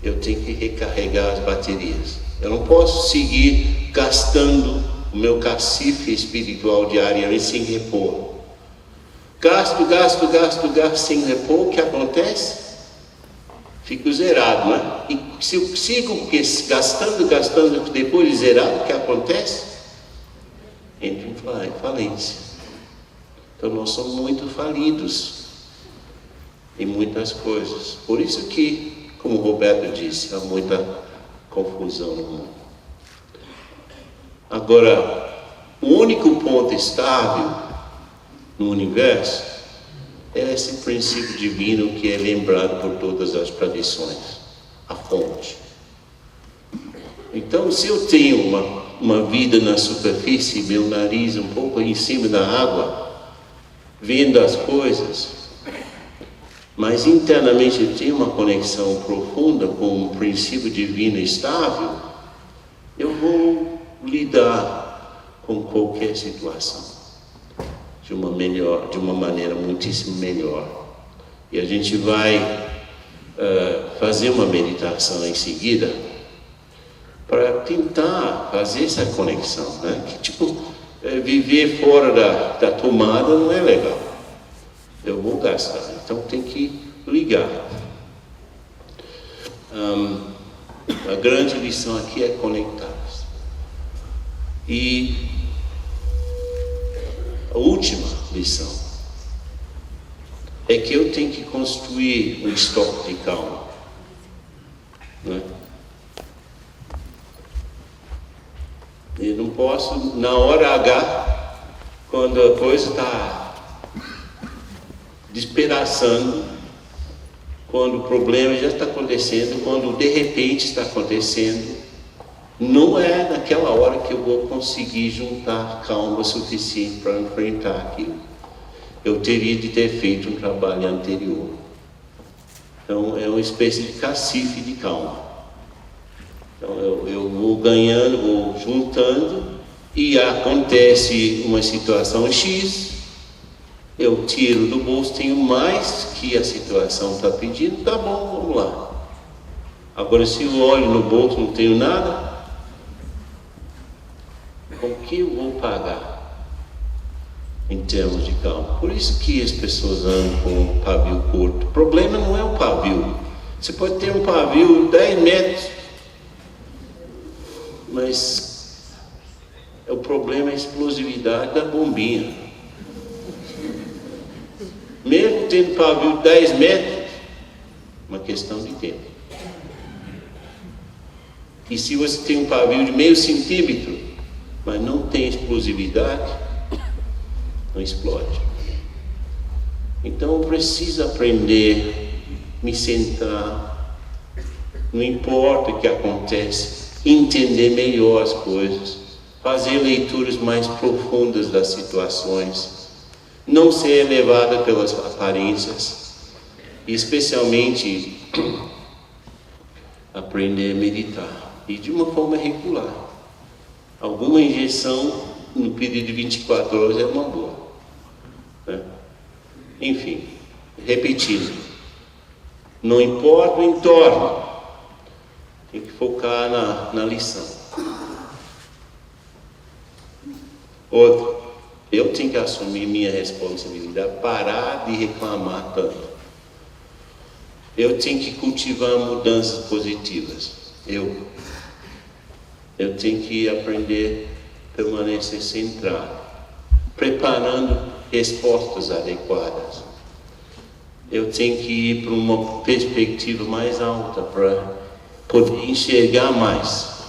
eu tenho que recarregar as baterias. Eu não posso seguir gastando o meu cacife espiritual diariamente sem repor. Gasto sem repor, o que acontece? Fico zerado, né? E se eu sigo gastando, depois de zerado, o que acontece? Entro em falência. Então nós somos muito falidos em muitas coisas. Por isso que, como o Roberto disse, há muita confusão no mundo. Agora, o único ponto estável no universo é esse princípio divino que é lembrado por todas as tradições, a fonte. Então, se eu tenho uma vida na superfície, meu nariz um pouco em cima da água, vendo as coisas, mas internamente eu tenho uma conexão profunda com um princípio divino estável, eu vou lidar com qualquer situação de uma maneira muitíssimo melhor. E a gente vai fazer uma meditação em seguida para tentar fazer essa conexão, né? Que viver fora da tomada não é legal. Eu vou gastar, então tem que ligar. A grande lição aqui é conectar-se. E a última lição é que eu tenho que construir um estoque de calma, né? Eu não posso, na hora H, quando a coisa está despedaçando, quando o problema já está acontecendo, quando de repente está acontecendo, não é naquela hora que eu vou conseguir juntar calma suficiente para enfrentar aquilo. Eu teria de ter feito um trabalho anterior. Então é uma espécie de cacife de calma. Então eu vou ganhando, vou juntando, e acontece uma situação X, eu tiro do bolso, tenho mais que a situação está pedindo, tá bom, vamos lá. Agora, se eu olho no bolso não tenho nada, com que eu vou pagar em termos de calma? Por isso que as pessoas andam com um pavio curto. O problema não é o pavio. Você pode ter um pavio de 10 metros, mas o problema é a explosividade da bombinha. Mesmo tendo pavio de 10 metros, uma questão de tempo. E se você tem um pavio de meio centímetro, mas não tem explosividade, não explode. Então eu preciso aprender, me centrar, não importa o que acontece, entender melhor as coisas, fazer leituras mais profundas das situações, não ser levada pelas aparências, e especialmente aprender a meditar, e de uma forma regular. Alguma injeção no período de 24 horas é uma boa, né? Enfim, repetindo, não importa o entorno, tem que focar na lição. Outro, eu tenho que assumir minha responsabilidade, parar de reclamar tanto. Eu tenho que cultivar mudanças positivas. Eu tenho que aprender a permanecer centrado, preparando respostas adequadas. Eu tenho que ir para uma perspectiva mais alta para poder enxergar mais,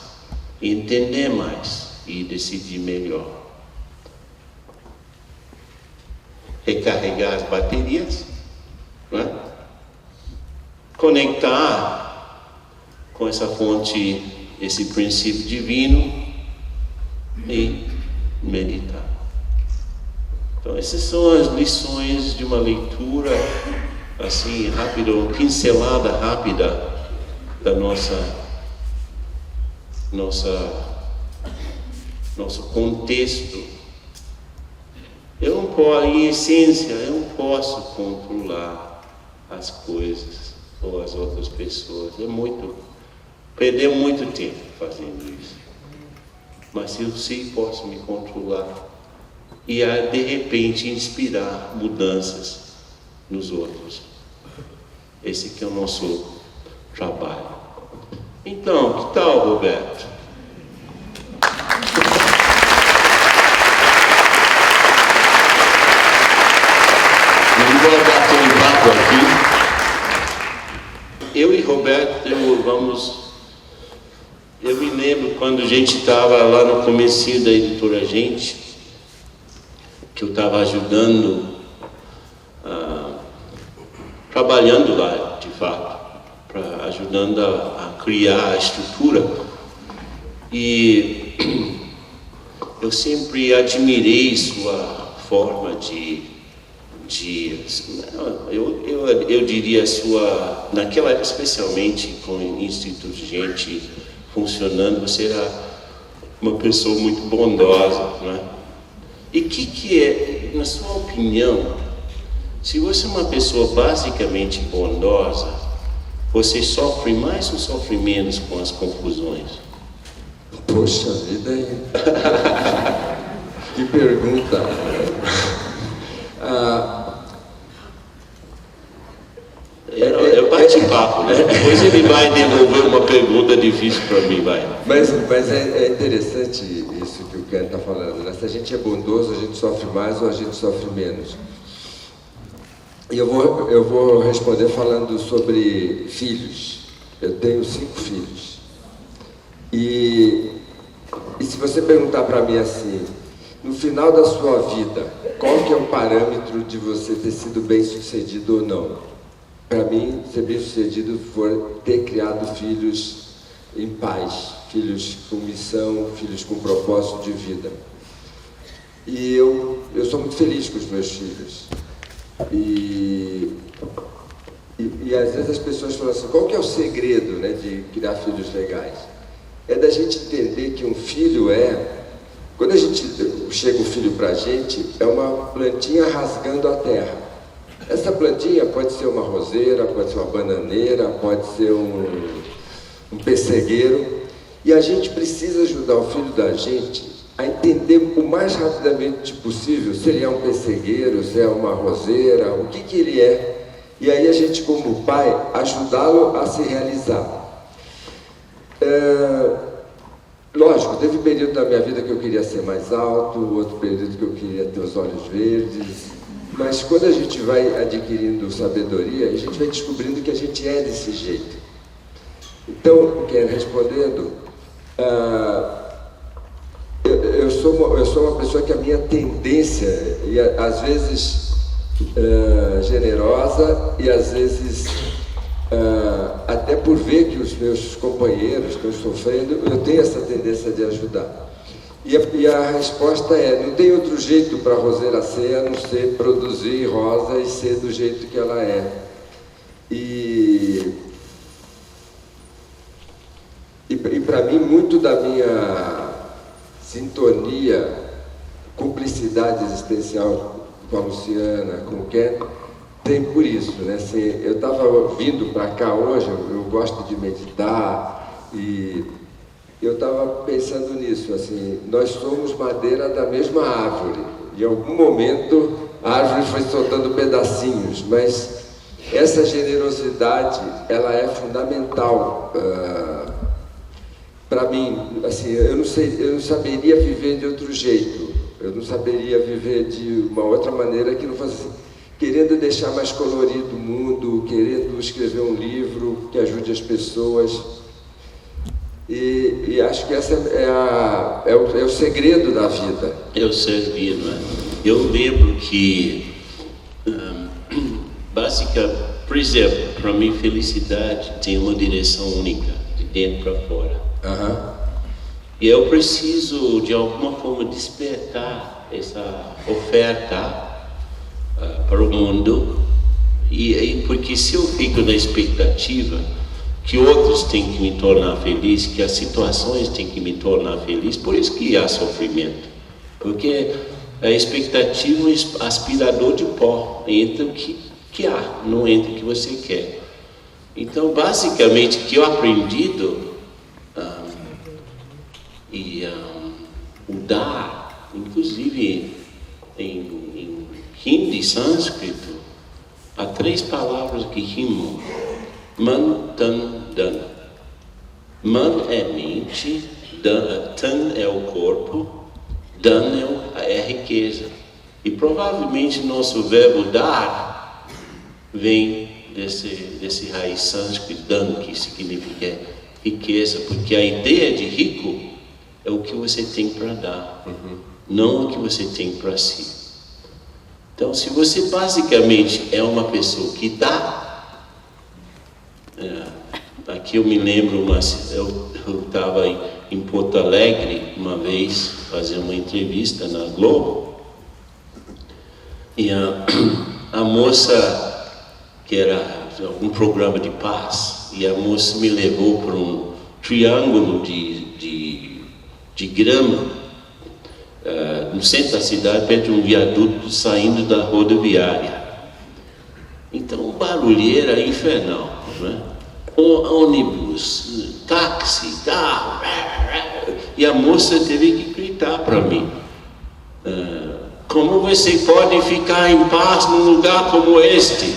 entender mais e decidir melhor. Recarregar as baterias, né? Conectar com essa fonte, esse princípio divino e meditar. Então essas são as lições de uma leitura assim rápida, uma pincelada rápida da nosso contexto. Eu não posso, em essência, eu não posso controlar as coisas ou as outras pessoas. Perdeu muito tempo fazendo isso. Mas eu sei, posso me controlar e de repente inspirar mudanças nos outros. Esse que é o nosso trabalho. Então, que tal, Roberto? Aqui. Eu e Roberto, eu me lembro quando a gente estava lá no comecinho da editora Gente, que eu estava ajudando, trabalhando lá, de fato, ajudando a criar a estrutura, e eu sempre admirei sua forma eu diria naquela época, especialmente com o Instituto Gente funcionando, você era uma pessoa muito bondosa, né? E que é, na sua opinião, se você é uma pessoa basicamente bondosa, você sofre mais ou sofre menos com as confusões? Poxa vida, hein? Que pergunta! Eu bate-papo papo, né? Depois ele vai devolver uma pergunta difícil para mim, vai. Mas é interessante isso que o Ken está falando, né? Se a gente é bondoso, a gente sofre mais ou a gente sofre menos. E eu vou responder falando sobre filhos. Eu tenho 5 filhos. E se você perguntar para mim assim, no final da sua vida, qual que é o parâmetro de você ter sido bem-sucedido ou não? Para mim, ser bem-sucedido for ter criado filhos em paz, filhos com missão, filhos com propósito de vida. E eu sou muito feliz com os meus filhos. E às vezes as pessoas falam assim, qual que é o segredo, né, de criar filhos legais? É da gente entender que um filho quando a gente chega um filho para a gente, é uma plantinha rasgando a terra. Essa plantinha pode ser uma roseira, pode ser uma bananeira, pode ser um pessegueiro. E a gente precisa ajudar o filho da gente a entender o mais rapidamente possível se ele é um pessegueiro, se é uma roseira, o que ele é. E aí a gente, como pai, ajudá-lo a se realizar. Lógico, teve um período da minha vida que eu queria ser mais alto, outro período que eu queria ter os olhos verdes, mas quando a gente vai adquirindo sabedoria, a gente vai descobrindo que a gente é desse jeito. Então, respondendo, eu sou uma pessoa que a minha tendência, e às vezes generosa, e às vezes até por ver que os meus companheiros estão sofrendo, eu tenho essa tendência de ajudar. E a resposta não tem outro jeito para a roseira ser, a não ser produzir rosa e ser do jeito que ela é. E para mim, muito da minha sintonia, cumplicidade existencial com a Luciana, com o Ken, tem por isso, né? Assim, eu estava vindo para cá hoje, eu gosto de meditar, e eu estava pensando nisso, assim, nós somos madeira da mesma árvore. Em algum momento a árvore foi soltando pedacinhos, mas essa generosidade, ela é fundamental para mim. Assim, eu não saberia viver de outro jeito, eu não saberia viver de uma outra maneira que não fosse assim, querendo deixar mais colorido o mundo, querendo escrever um livro que ajude as pessoas. E acho que essa é o segredo da vida. Eu servi, não é? Eu lembro que, por exemplo, para mim, felicidade tem uma direção única, de dentro para fora. E eu preciso, de alguma forma, despertar essa oferta para o mundo, porque se eu fico na expectativa que outros têm que me tornar feliz, que as situações têm que me tornar feliz, por isso que há sofrimento, porque a expectativa é um aspirador de pó, entra o que há, não entra o que você quer. Então, basicamente, o que eu aprendi o dar, inclusive em Hindi e sânscrito, há 3 palavras que rimam: Man, Tan, Dan. Man é mente, Tan é o corpo, Dan é riqueza. E provavelmente nosso verbo dar vem desse raiz sânscrito, Dan, que significa riqueza, porque a ideia de rico é o que você tem para dar, não o que você tem para si. Então, se você basicamente é uma pessoa que dá, aqui eu me lembro, eu estava em Porto Alegre uma vez, fazendo uma entrevista na Globo, e a moça, que era um programa de paz, e a moça me levou para um triângulo de grama, no centro da cidade, perto de um viaduto saindo da rodoviária. Então o barulho era infernal, né? Ônibus, táxi, carro, e a moça teve que gritar para mim: como você pode ficar em paz num lugar como este?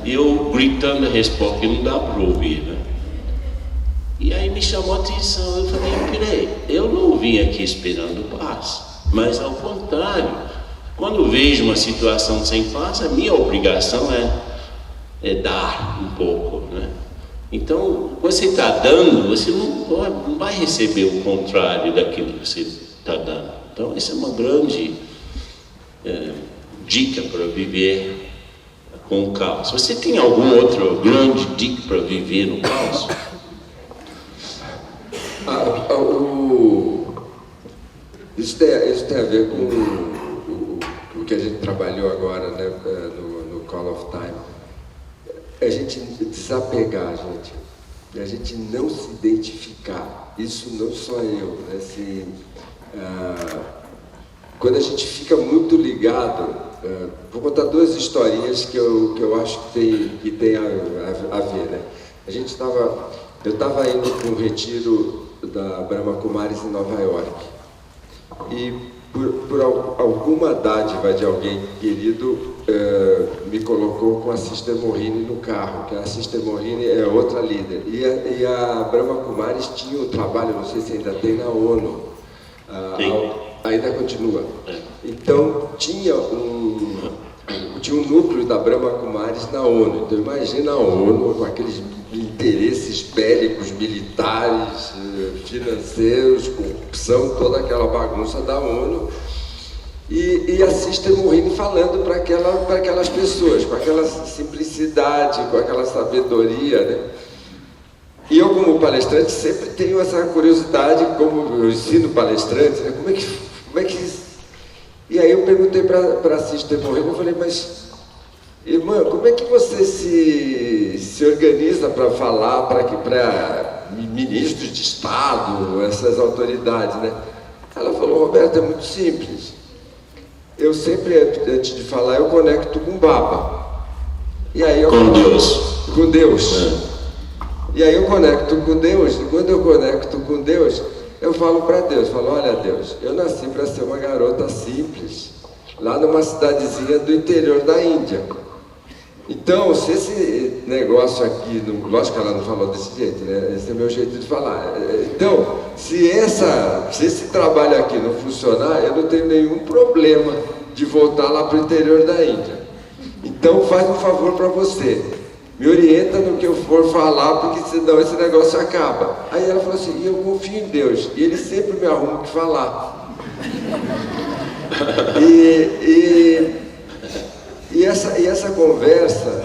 E eu gritando a resposta, que não dá para ouvir, né? E aí me chamou a atenção, eu falei, peraí, eu não vim aqui esperando paz, mas ao contrário, quando vejo uma situação sem paz, a minha obrigação é dar um pouco, né? Então, quando você está dando, você não vai receber o contrário daquilo que você está dando. Então, essa é uma grande dica para viver com o caos. Você tem alguma outra grande dica para viver no caos? Isso tem a ver com o que a gente trabalhou agora, né, no Call of Time. A gente desapegar, gente. A gente não se identificar. Isso não sou eu, né? Assim, quando a gente fica muito ligado, vou contar duas historinhas que eu acho que tem a ver, né? Eu estava indo para um retiro da Brahma Kumaris em Nova York e por alguma dádiva de alguém querido me colocou com a Sister Morini no carro, que a Sister Morini é outra líder, e a Brahma Kumaris tinha um trabalho, não sei se ainda tem, na ONU. Ainda continua. Então tinha um núcleo da Brahma Kumaris na ONU. Então imagina a ONU com aqueles interesses bélicos, militares, financeiros, corrupção, toda aquela bagunça da ONU. E a Sister Morini falando para aquelas pessoas, com aquela simplicidade, com aquela sabedoria, né? E eu, como palestrante, sempre tenho essa curiosidade, como eu ensino palestrantes, né? Como é que... E aí eu perguntei para a Sister Morini, eu falei, mas, irmã, como é que você se organiza para falar para ministros de Estado, essas autoridades, né? Ela falou, Roberto, é muito simples. Eu sempre, antes de falar, eu conecto com o Baba. E aí com Deus. Com Deus. E aí eu conecto com Deus, e quando eu conecto com Deus, eu falo para Deus, olha Deus, eu nasci para ser uma garota simples, lá numa cidadezinha do interior da Índia. Então, se esse negócio aqui, lógico que ela não falou desse jeito, né? Esse é o meu jeito de falar. Então, se esse trabalho aqui não funcionar, eu não tenho nenhum problema de voltar lá para o interior da Índia. Então, faz um favor para você. Me orienta no que eu for falar, porque senão esse negócio acaba. Aí ela falou assim, eu confio em Deus, e Ele sempre me arruma o que falar. E essa conversa,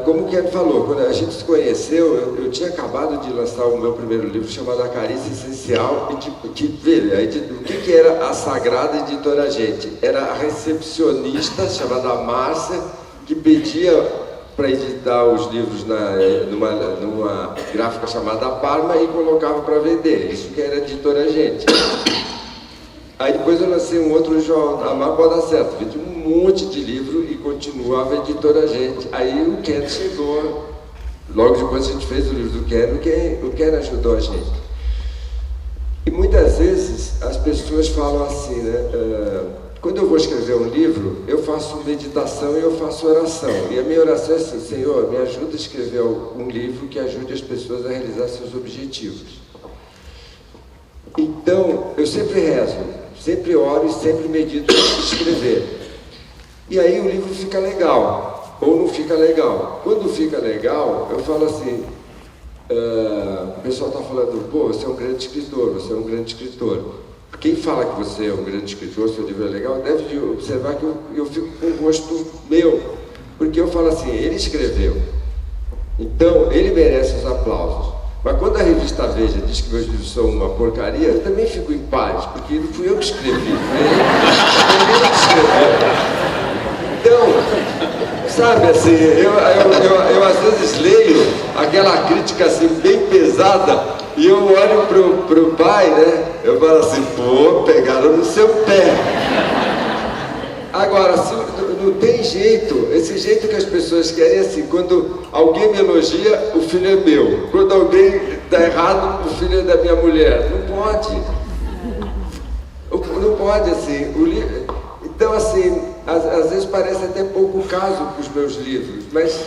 como que ele falou, quando a gente se conheceu, eu tinha acabado de lançar o meu primeiro livro, chamado A Carícia Essencial, o que era a Sagrada Editora Gente? Era a recepcionista, chamada Márcia, que pedia para editar os livros numa gráfica chamada Parma e colocava para vender. Isso que era Editora Gente. Aí depois eu lancei um outro jornal, a Marco dá certo, vendi um monte de livro e continuava a Editora Gente. Aí o Ken chegou, logo depois a gente fez o livro do Ken, o Ken ajudou a gente. E muitas vezes as pessoas falam assim, né? Quando eu vou escrever um livro, eu faço meditação e eu faço oração. E a minha oração é assim, Senhor, me ajuda a escrever um livro que ajude as pessoas a realizar seus objetivos. Então, eu sempre rezo, sempre oro e sempre medito antes de escrever. E aí o livro fica legal, ou não fica legal. Quando fica legal, eu falo assim, o pessoal está falando, pô, você é um grande escritor, você é um grande escritor. Quem fala que você é um grande escritor, seu livro é legal, deve observar que eu fico com o gosto meu, porque eu falo assim, ele escreveu, então ele merece os aplausos. Mas quando a revista Veja diz que meus livros são uma porcaria, eu também fico em paz, porque não fui eu que escrevi, foi ele que escreveu. Então, sabe assim, eu às vezes leio aquela crítica assim bem pesada, e eu olho pro pai, né? Eu falo assim, pô, pegaram no seu pé. Agora, não tem jeito, esse jeito que as pessoas querem assim, quando alguém me elogia, o filho é meu. Quando alguém dá errado, o filho é da minha mulher. Não pode. Não pode, assim. Então, assim, às vezes parece até pouco caso com os meus livros, mas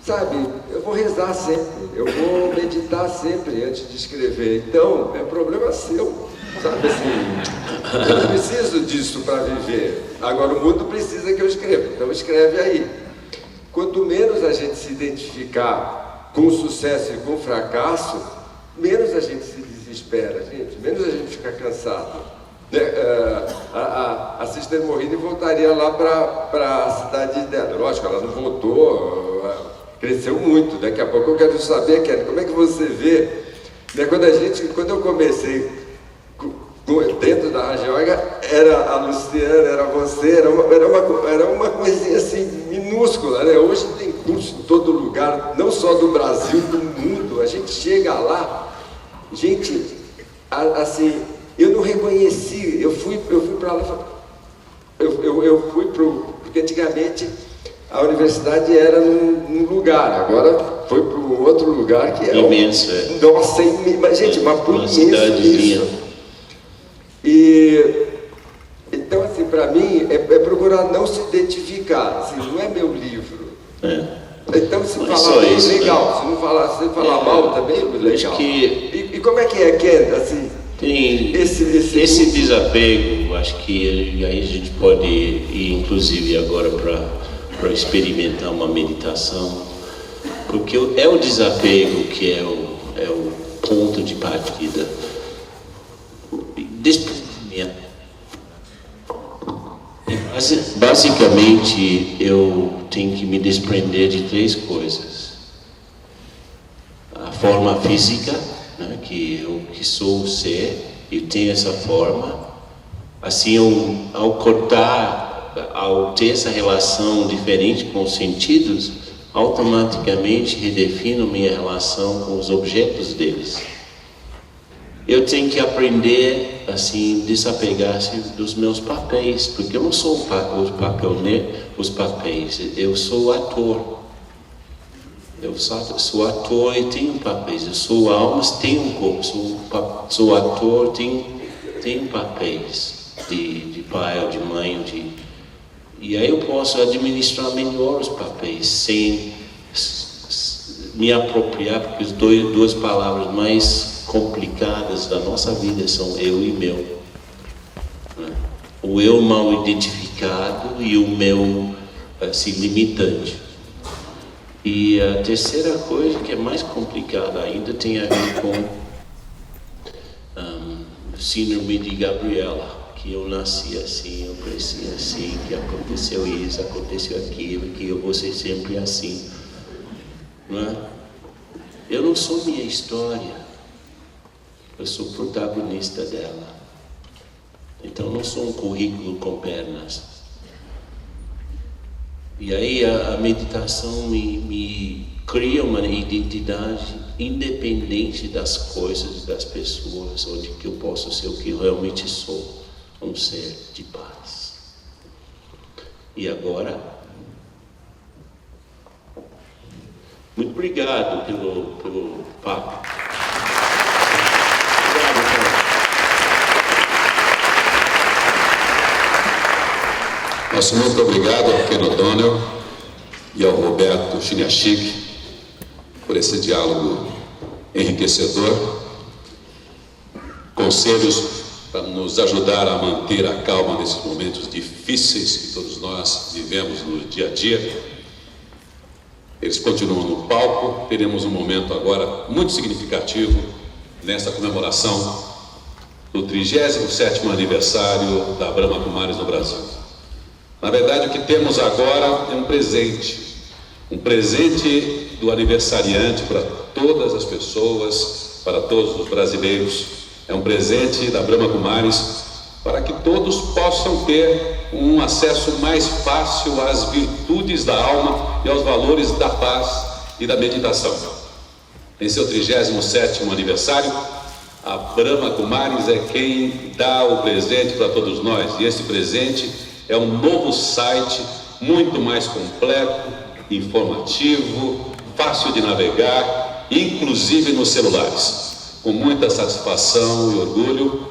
sabe, eu vou rezar sempre, eu vou meditar sempre antes de escrever. Então, é problema seu, sabe assim, eu não preciso disso para viver. Agora o mundo precisa que eu escreva, então escreve aí. Quanto menos a gente se identificar com o sucesso e com o fracasso, menos a gente se desespera, gente, menos a gente fica cansado. A Sister Maureen voltaria lá para a cidade dela. Lógico, ela não voltou, cresceu muito. Daqui a pouco eu quero saber, Kelly, como é que você vê, né, quando eu comecei dentro da Rádio Yoga, era a Luciana, era você, era uma coisinha assim minúscula, né? Hoje tem curso em todo lugar, não só do Brasil, do mundo. A gente chega lá, gente, assim, eu não reconheci, eu fui para lá, eu fui porque antigamente a universidade era num lugar, agora foi para um outro lugar que é imenso, nossa, mas gente, mas por imenso isso. E então, assim, para mim é procurar não se identificar, assim, não é meu livro. Então, se falar bem, isso, legal, se falar mal também, legal. E como é que é, Ken, assim? Tem esse desapego, acho que aí a gente pode ir, inclusive, agora para experimentar uma meditação, porque é o desapego que é o ponto de partida. Basicamente, eu tenho que me desprender de 3 coisas: a forma física, né, que eu que sou o ser, eu tenho essa forma. Assim, ao ter essa relação diferente com os sentidos, automaticamente redefino minha relação com os objetos deles. Eu tenho que aprender, assim, desapegar-se dos meus papéis, porque eu não sou os papéis, eu sou o ator. Eu sou ator e tenho papéis. Eu sou alma, tenho um corpo. Sou ator, tenho papéis de pai ou de mãe. E aí eu posso administrar melhor os papéis sem me apropriar, porque as duas palavras mais complicadas da nossa vida são eu e meu. O eu mal identificado e o meu assim, limitante. E a terceira coisa, que é mais complicada ainda, tem a ver com síndrome de Gabriela, que eu nasci assim, eu cresci assim, que aconteceu isso, aconteceu aquilo, que eu vou ser sempre assim. Não é? Eu não sou minha história. Eu sou protagonista dela. Então não sou um currículo com pernas. E aí a meditação me cria uma identidade independente das coisas, das pessoas, onde que eu posso ser o que eu realmente sou, um ser de paz. E agora, muito obrigado pelo papo. Nosso muito obrigado ao Ken O'Donnell e ao Roberto Chiniachik por esse diálogo enriquecedor. Conselhos para nos ajudar a manter a calma nesses momentos difíceis que todos nós vivemos no dia a dia. Eles continuam no palco. Teremos um momento agora muito significativo nesta comemoração do 37º aniversário da Brahma Kumaris no Brasil. Na verdade, o que temos agora é um presente do aniversariante para todas as pessoas, para todos os brasileiros. É um presente da Brahma Kumaris para que todos possam ter um acesso mais fácil às virtudes da alma e aos valores da paz e da meditação. Em seu 37º aniversário, a Brahma Kumaris é quem dá o presente para todos nós, e esse presente é um novo site muito mais completo, informativo, fácil de navegar, inclusive nos celulares. Com muita satisfação e orgulho,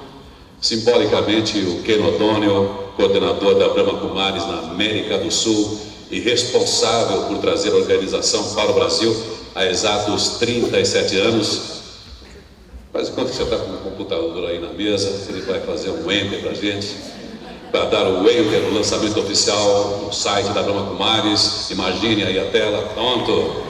simbolicamente o Ken O'Donnell, coordenador da Brahma Kumaris na América do Sul e responsável por trazer a organização para o Brasil há exatos 37 anos. Faz enquanto que você está com o computador aí na mesa, ele vai fazer um enter para a gente, para dar o enter no lançamento oficial no site da Brahma Kumaris. Imagine aí a tela, pronto.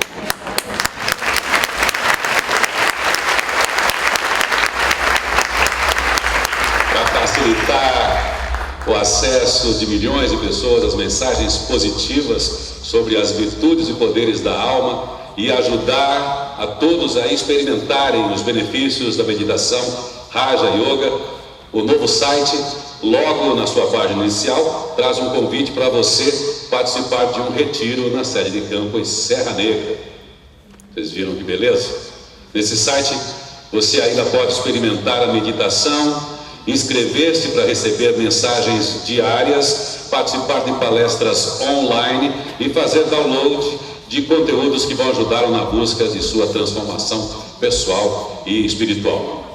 Para facilitar o acesso de milhões de pessoas às mensagens positivas sobre as virtudes e poderes da alma e ajudar a todos a experimentarem os benefícios da meditação Raja Yoga, o novo site, logo na sua página inicial, traz um convite para você participar de um retiro na sede de campo em Serra Negra. Vocês viram que beleza? Nesse site você ainda pode experimentar a meditação, inscrever-se para receber mensagens diárias, participar de palestras online e fazer download de conteúdos que vão ajudá-lo na busca de sua transformação pessoal e espiritual.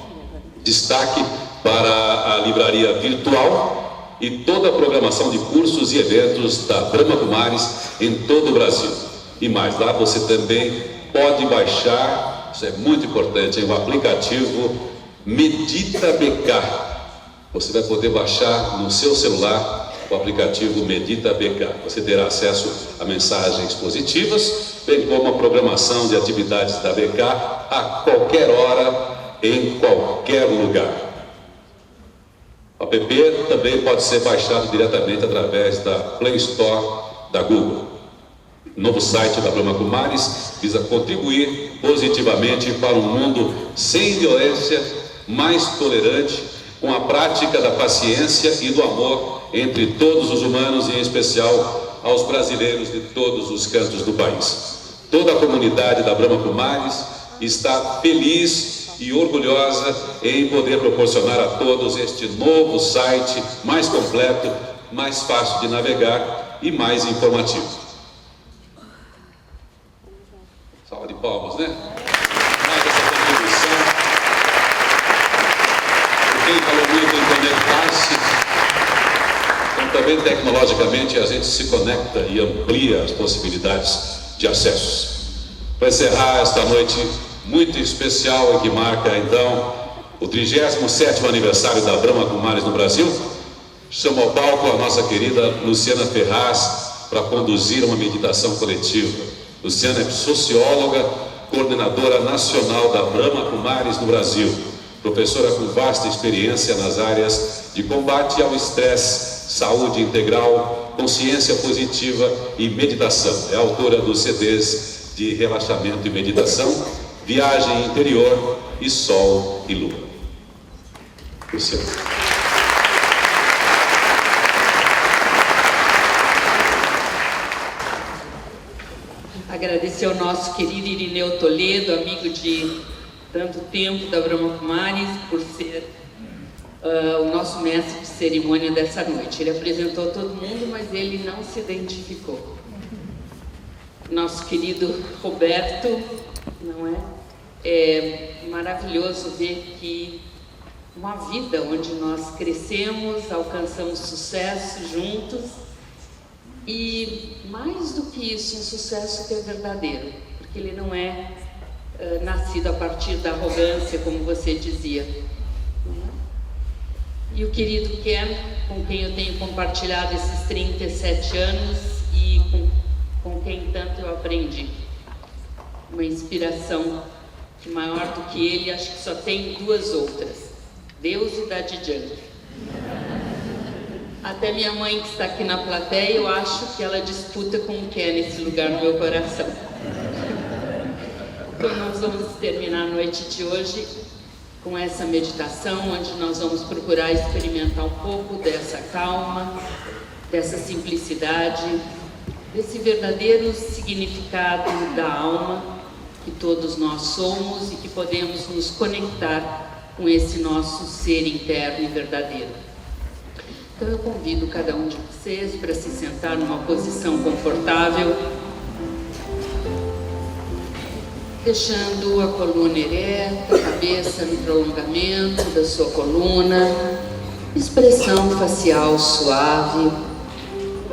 Destaque para a livraria virtual e toda a programação de cursos e eventos da Brahma Kumaris em todo o Brasil. E mais, lá você também pode baixar, isso é muito importante, o aplicativo Medita BK. Você vai poder baixar no seu celular o aplicativo Medita BK. Você terá acesso a mensagens positivas, bem como a programação de atividades da BK a qualquer hora, em qualquer lugar. O app também pode ser baixado diretamente através da Play Store da Google. O novo site da Brahma Kumaris visa contribuir positivamente para um mundo sem violência, mais tolerante, com a prática da paciência e do amor entre todos os humanos, e em especial aos brasileiros de todos os cantos do país. Toda a comunidade da Brahma Kumaris está feliz e orgulhosa em poder proporcionar a todos este novo site mais completo, mais fácil de navegar e mais informativo. Salva de palmas, né? Mais essa contribuição. Quem falou muito em conectar-se, então também tecnologicamente a gente se conecta e amplia as possibilidades de acessos. Para encerrar esta noite muito especial e que marca então o 37º aniversário da Brahma Kumaris no Brasil, chamo ao palco a nossa querida Luciana Ferraz para conduzir uma meditação coletiva. Luciana é socióloga, coordenadora nacional da Brahma Kumaris no Brasil, professora com vasta experiência nas áreas de combate ao estresse, saúde integral, consciência positiva e meditação. É autora dos CDs de relaxamento e meditação, Viagem Interior e Sol e Lua. Luciana. Agradecer ao nosso querido Irineu Toledo, amigo de tanto tempo da Brahma Kumaris, por ser o nosso mestre de cerimônia dessa noite. Ele apresentou todo mundo, mas ele não se identificou. Nosso querido Roberto, não é? É maravilhoso ver que uma vida onde nós crescemos, alcançamos sucesso juntos, e mais do que isso, um sucesso que é verdadeiro, porque ele não é nascido a partir da arrogância, como você dizia. E o querido Ken, com quem eu tenho compartilhado esses 37 anos e com quem tanto eu aprendi. Uma inspiração que maior do que ele, acho que só tem duas outras: Deus e Daddy Yankee. Até minha mãe, que está aqui na plateia, eu acho que ela disputa com o Ken esse lugar no meu coração. Então nós vamos terminar a noite de hoje com essa meditação, onde nós vamos procurar experimentar um pouco dessa calma, dessa simplicidade, desse verdadeiro significado da alma que todos nós somos e que podemos nos conectar com esse nosso ser interno e verdadeiro. Então eu convido cada um de vocês para se sentar numa posição confortável, deixando a coluna ereta, a cabeça no prolongamento da sua coluna, expressão facial suave,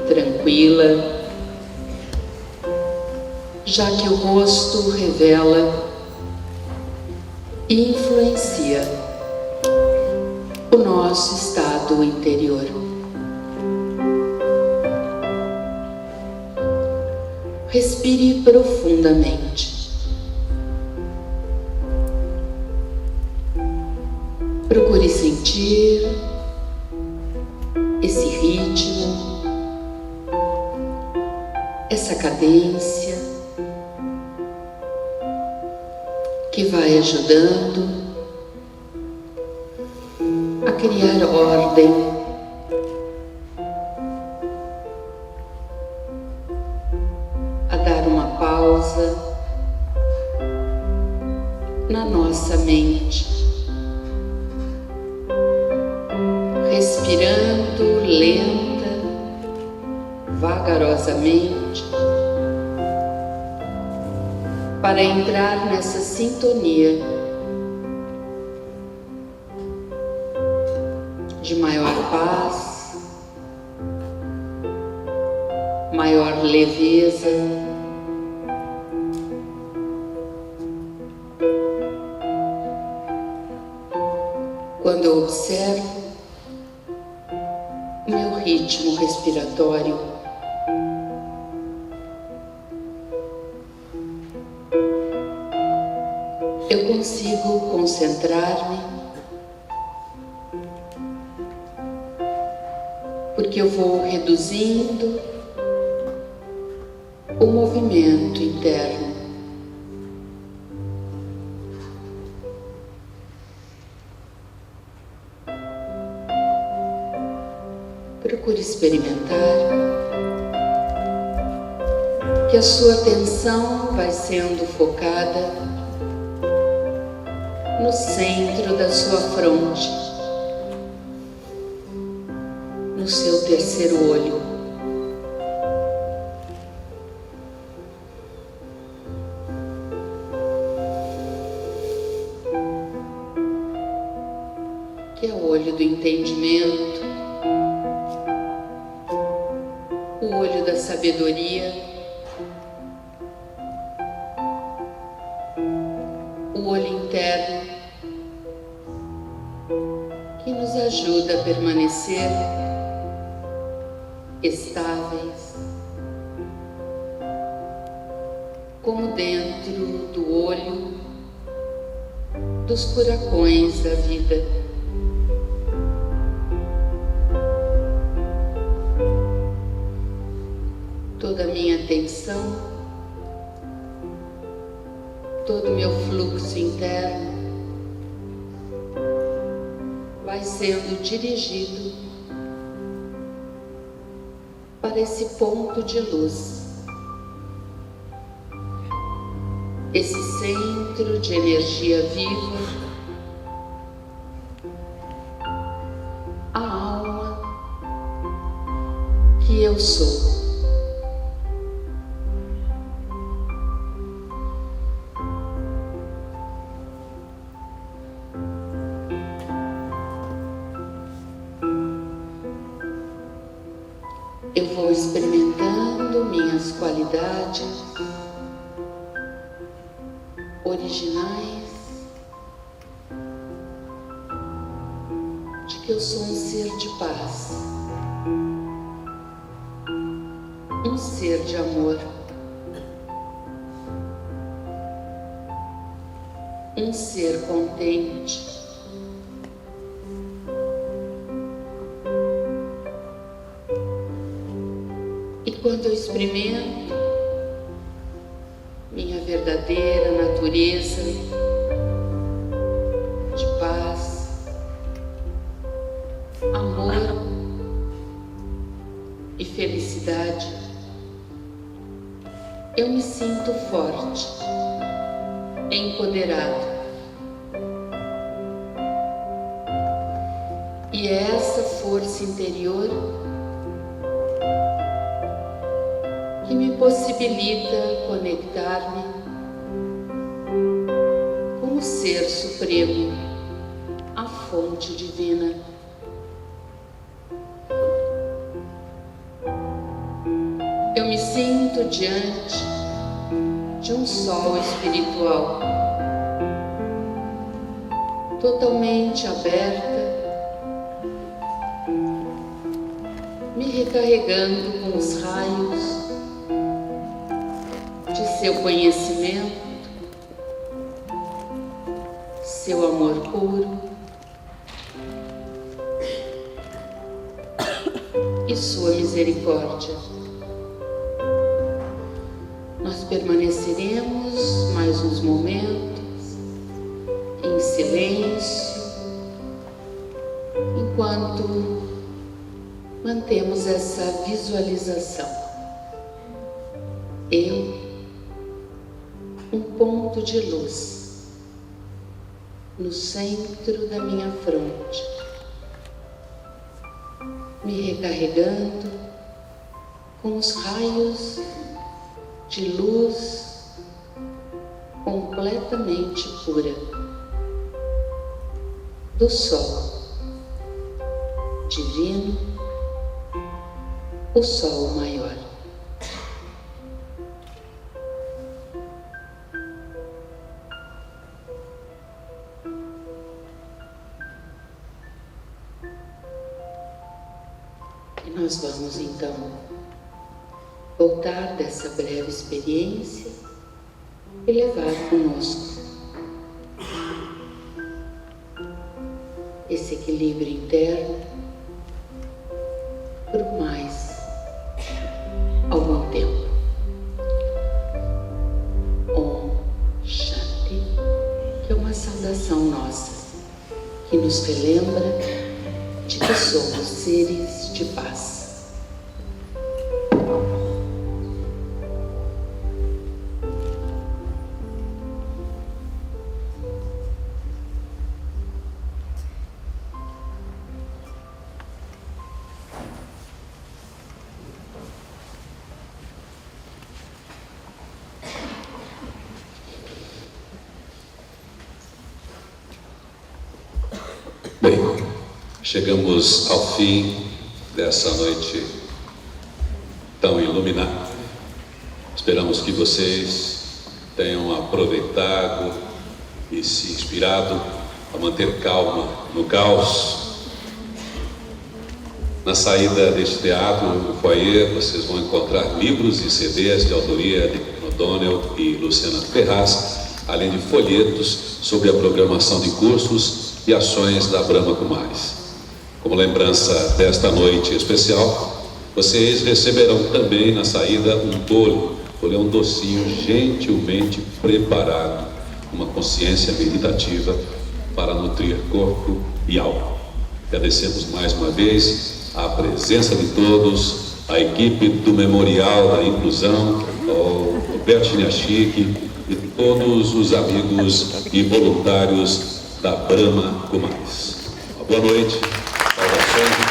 tranquila, já que o rosto revela e influencia o nosso estado interior. Respire profundamente. Procure sentir esse ritmo, essa cadência que vai ajudando a criar ordem, a dar uma pausa na nossa mente, respirando lenta, vagarosamente, para entrar nessa sintonia de maior paz, maior leveza, quando eu observo o meu ritmo respiratório, eu consigo concentrar-me, porque eu vou reduzindo o movimento interno. Procure experimentar que a sua atenção vai sendo focada no centro da sua fronte, no seu terceiro olho. Que é o olho do entendimento, o olho da sabedoria, o olho interno, que nos ajuda a permanecer estáveis, como dentro do olho dos furacões da vida. Toda a minha atenção, todo o meu fluxo interno vai sendo dirigido para esse ponto de luz, esse centro de energia viva, a alma que eu sou. Eu vou experimentando minhas qualidades originais, de que eu sou um ser de paz, um ser de amor, um ser contente. E quando eu experimento minha verdadeira natureza de paz, amor e felicidade, eu me sinto forte, empoderado. E é essa força interior que me possibilita conectar-me com o Ser Supremo, a fonte divina. Eu me sinto diante de um sol espiritual, totalmente aberta, me recarregando com os raios de seu conhecimento, seu amor puro e sua misericórdia. Nós permaneceremos mais uns momentos em silêncio, enquanto mantemos essa visualização. Eu, um ponto de luz no centro da minha fronte, me recarregando com os raios de luz completamente pura do sol divino, o sol maior. E nós vamos então voltar dessa breve experiência e levar conosco esse equilíbrio interno por mais algum tempo. Om Shanti, que é uma saudação nossa, que nos relembra de que somos seres de paz. Bem, chegamos ao fim dessa noite tão iluminada. Esperamos que vocês tenham aproveitado e se inspirado a manter calma no caos. Na saída deste teatro, no foyer, vocês vão encontrar livros e CDs de autoria de O'Donnell e Luciana Ferraz, além de folhetos sobre a programação de cursos e ações da Brahma Kumaris. Como lembrança desta noite especial, vocês receberão também na saída um bolo. O bolo é um docinho gentilmente preparado, uma consciência meditativa para nutrir corpo e alma. Agradecemos mais uma vez a presença de todos, a equipe do Memorial da Inclusão, o Roberto Chiniachik e todos os amigos e voluntários da Brahma Kumaris. Uma boa noite, saudações.